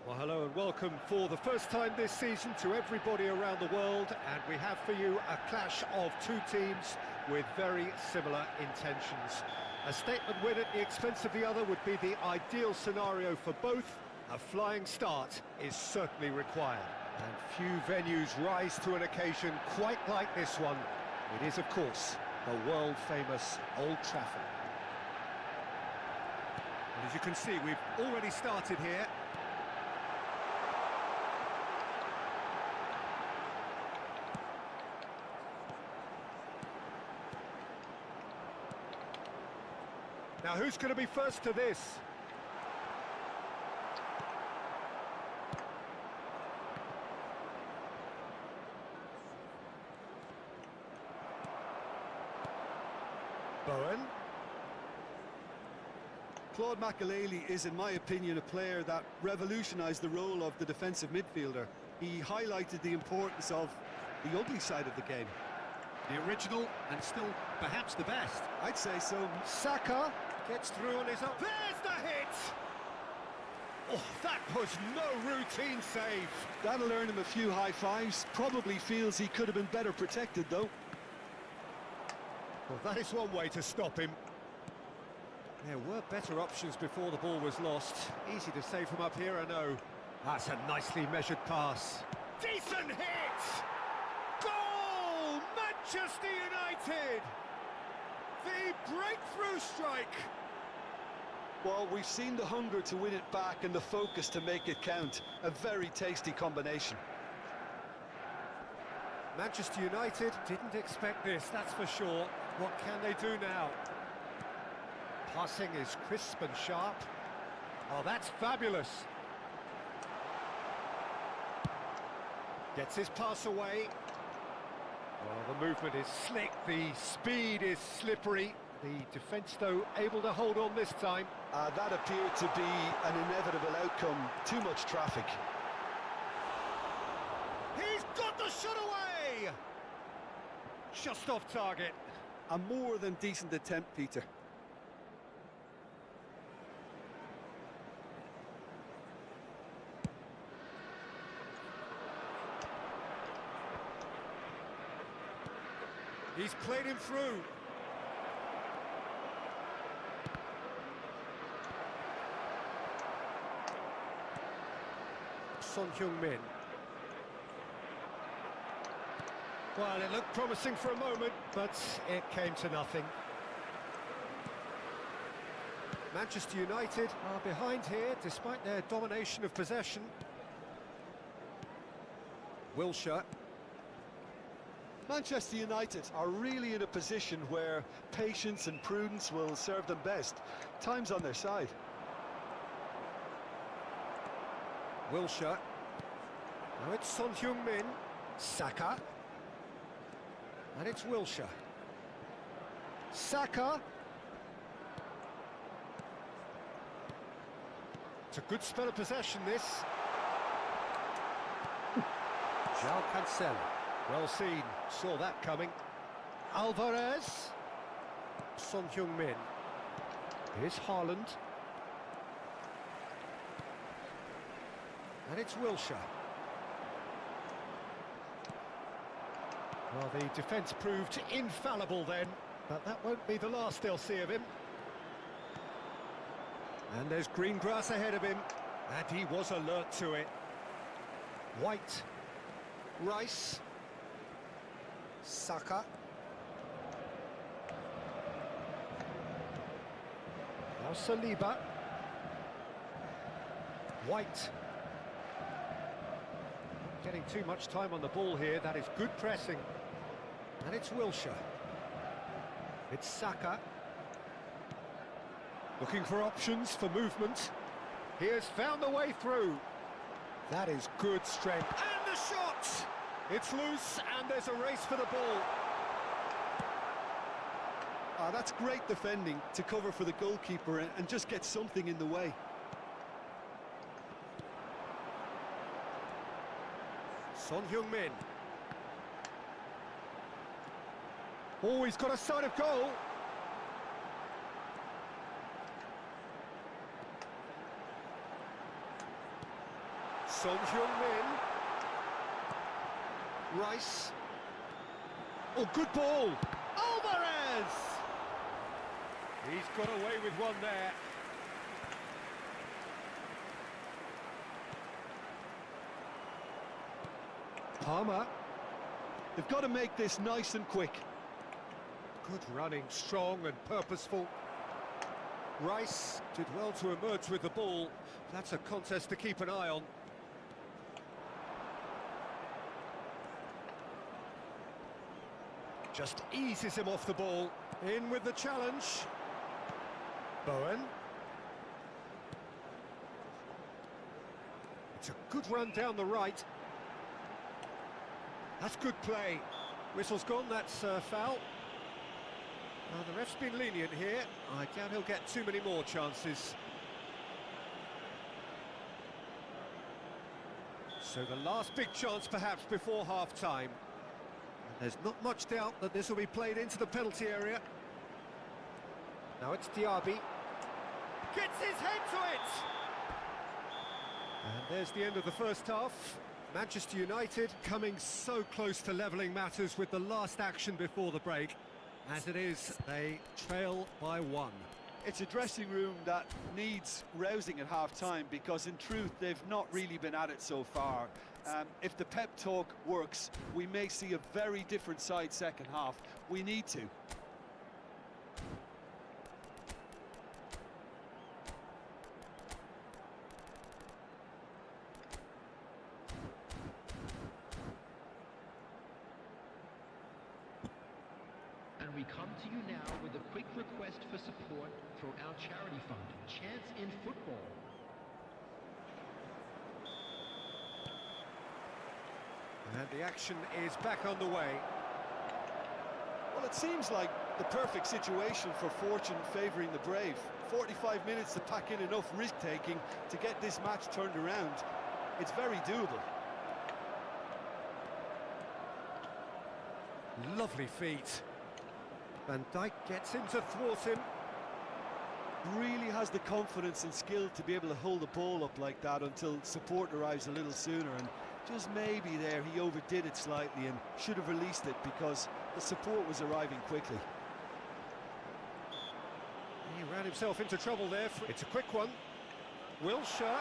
Well, hello and welcome for the first time this season to everybody around the world, and we have for you a clash of two teams with very similar intentions. A statement win at the expense of the other would be the ideal scenario for both. A flying start is certainly required, and few venues rise to an occasion quite like this one. It is, of course, the world-famous Old Trafford. And as you can see, we've already started here. Now, who's going to be first to this? Bowen. Claude Makelele is, in my opinion, a player that revolutionised the role of the defensive midfielder. He highlighted the importance of the ugly side of the game. The original and still perhaps the best. I'd say so. Saka gets through on his own. There's the hit! Oh, that was no routine save. That'll earn him a few high fives. Probably feels he could have been better protected, though. Well, that is one way to stop him. There were better options before the ball was lost. Easy to save from up here, I know. That's a nicely measured pass. Decent hit! Goal! Manchester United! The breakthrough strike! Well, we've seen the hunger to win it back and the focus to make it count. A very tasty combination. Manchester United didn't expect this, that's for sure. What can they do now? Passing is crisp and sharp. Oh, that's fabulous. Gets his pass away. Well, the movement is slick, the speed is slippery. The defence, though, able to hold on this time. That appeared to be an inevitable outcome. Too much traffic. He's got the shot away! Just off target. A more than decent attempt, Peter. He's played him through. Son Heung-min. Well, it looked promising for a moment, but it came to nothing. Manchester United are behind here, despite their domination of possession. Wilshere. Manchester United are really in a position where patience and prudence will serve them best. Time's on their side. Wilshere. Now it's Son Heung-min. Saka. And it's Wilshere. Saka. It's a good spell of possession, this. João Cancelo. Well seen, saw that coming. Alvarez. Son Heung-min. Here's Haaland. And it's Wilshere. Well, the defence proved infallible then, but that won't be the last they'll see of him. And there's green grass ahead of him, and he was alert to it. White. Rice. Saka. Now Saliba. White. Getting too much time on the ball here, that is good pressing. And it's Wilshere. It's Saka. Looking for options for movement. He has found the way through. That is good strength. And the shot! It's loose, and there's a race for the ball. That's great defending to cover for the goalkeeper and just get something in the way. Son Heung-min. Oh, he's got a sight of goal. Son Heung-min. Rice. Oh, good ball. Alvarez! He's got away with one there. Palmer. They've got to make this nice and quick. Good running, strong and purposeful. Rice did well to emerge with the ball. That's a contest to keep an eye on. Just eases him off the ball. In with the challenge. Bowen. It's a good run down the right. That's good play. Whistle's gone, that's foul. Well, the ref's been lenient here. I doubt he'll get too many more chances. So the last big chance perhaps before half-time. And there's not much doubt that this will be played into the penalty area. Now it's Diaby. Gets his head to it! And there's the end of the first half. Manchester United coming so close to levelling matters with the last action before the break. As it is, they trail by 1. It's a dressing room that needs rousing at half-time because, in truth, they've not really been at it so far. If the pep talk works, we may see a very different side second half. We need to. And we come to you now with a quick request for support for our charity fund, Chance in Football. And the action is back on the way. Well, it seems like the perfect situation for fortune favouring the brave. 45 minutes to pack in enough risk-taking to get this match turned around. It's very doable. Lovely feet. Van Dijk gets in to thwart him. Really has the confidence and skill to be able to hold the ball up like that until support arrives a little sooner, and just maybe there he overdid it slightly and should have released it because the support was arriving quickly. He ran himself into trouble there. It's a quick one. Wilshere.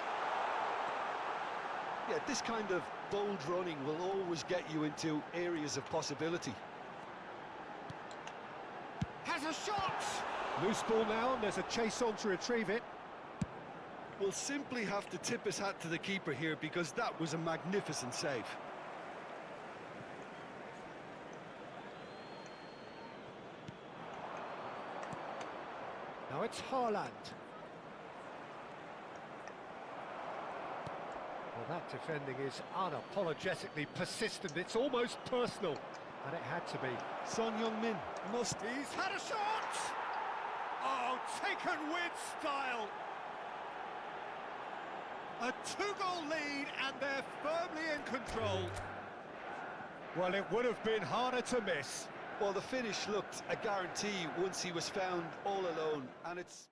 Yeah, this kind of bold running will always get you into areas of possibility. Has a shot! Loose ball now, and there's a chase on to retrieve it. We'll simply have to tip his hat to the keeper here because that was a magnificent save. Now it's Haaland. Well, that defending is unapologetically persistent. It's almost personal, and it had to be. Son Heung-min must... He's had a shot! Oh, taken with style! A 2-goal lead, and they're firmly in control. Well, it would have been harder to miss. Well, the finish looked a guarantee once he was found all alone, and it's...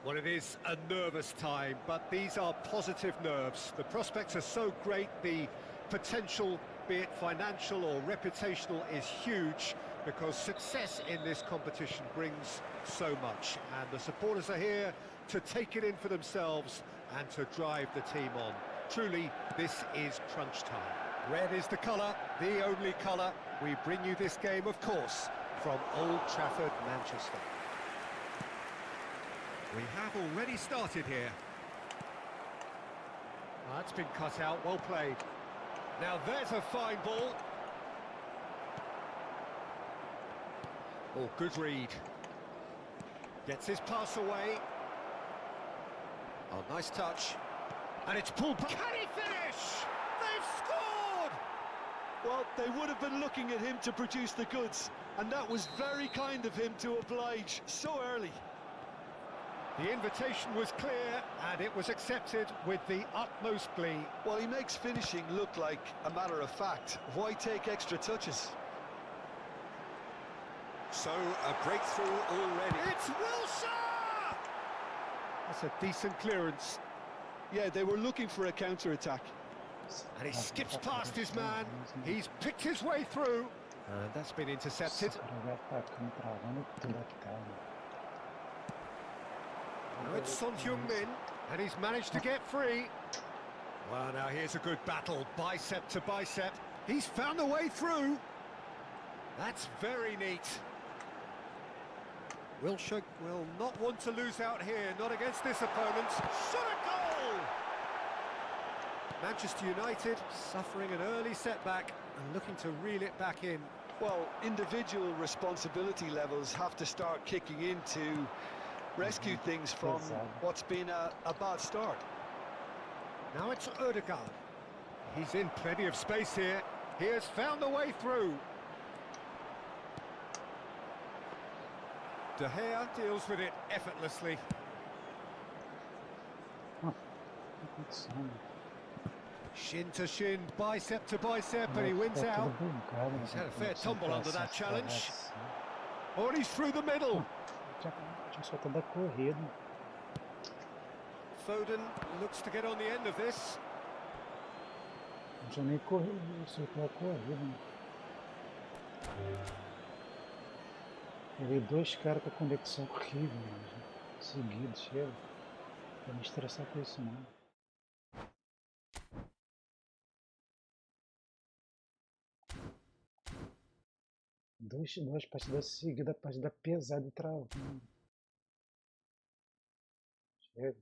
Well, it is a nervous time, but these are positive nerves. The prospects are so great, the potential, be it financial or reputational, is huge because success in this competition brings so much. And the supporters are here to take it in for themselves and to drive the team on. Truly, this is crunch time. Red is the colour, the only colour. We bring you this game, of course, from Old Trafford, Manchester. We have already started here. That's been cut out, well played. Now there's a fine ball. Oh, good read. Gets his pass away. Oh, nice touch. And it's pulled back. Can he finish? They've scored! Well, they would have been looking at him to produce the goods, and that was very kind of him to oblige so early. The invitation was clear, and it was accepted with the utmost glee. Well, he makes finishing look like a matter of fact. Why take extra touches? So, a breakthrough already. It's Wilshere! That's a decent clearance. Yeah, they were looking for a counter-attack. And he skips past his man. He's picked his way through. And that's been intercepted. Now it's Son Heung-min, and he's managed to get free. Well, now here's a good battle, bicep to bicep. He's found a way through. That's very neat. Wilshere will not want to lose out here, not against this opponent. Shot a goal! Manchester United suffering an early setback and looking to reel it back in. Well, individual responsibility levels have to start kicking in to rescue things from what's been a bad start. Now it's Ødegaard. He's in plenty of space here. He has found a way through. De Gea deals with it effortlessly. Shin to shin, bicep to bicep, and he wins out. He's had a fair tumble under that challenge. Oh, and he's through the middle. Foden looks to get on the end of this. Eu vi dois caras com a conexão horrível, seguidos, chega. Não me estressar com isso não. Duas partidas seguidas, partida pesada e travando. Chega.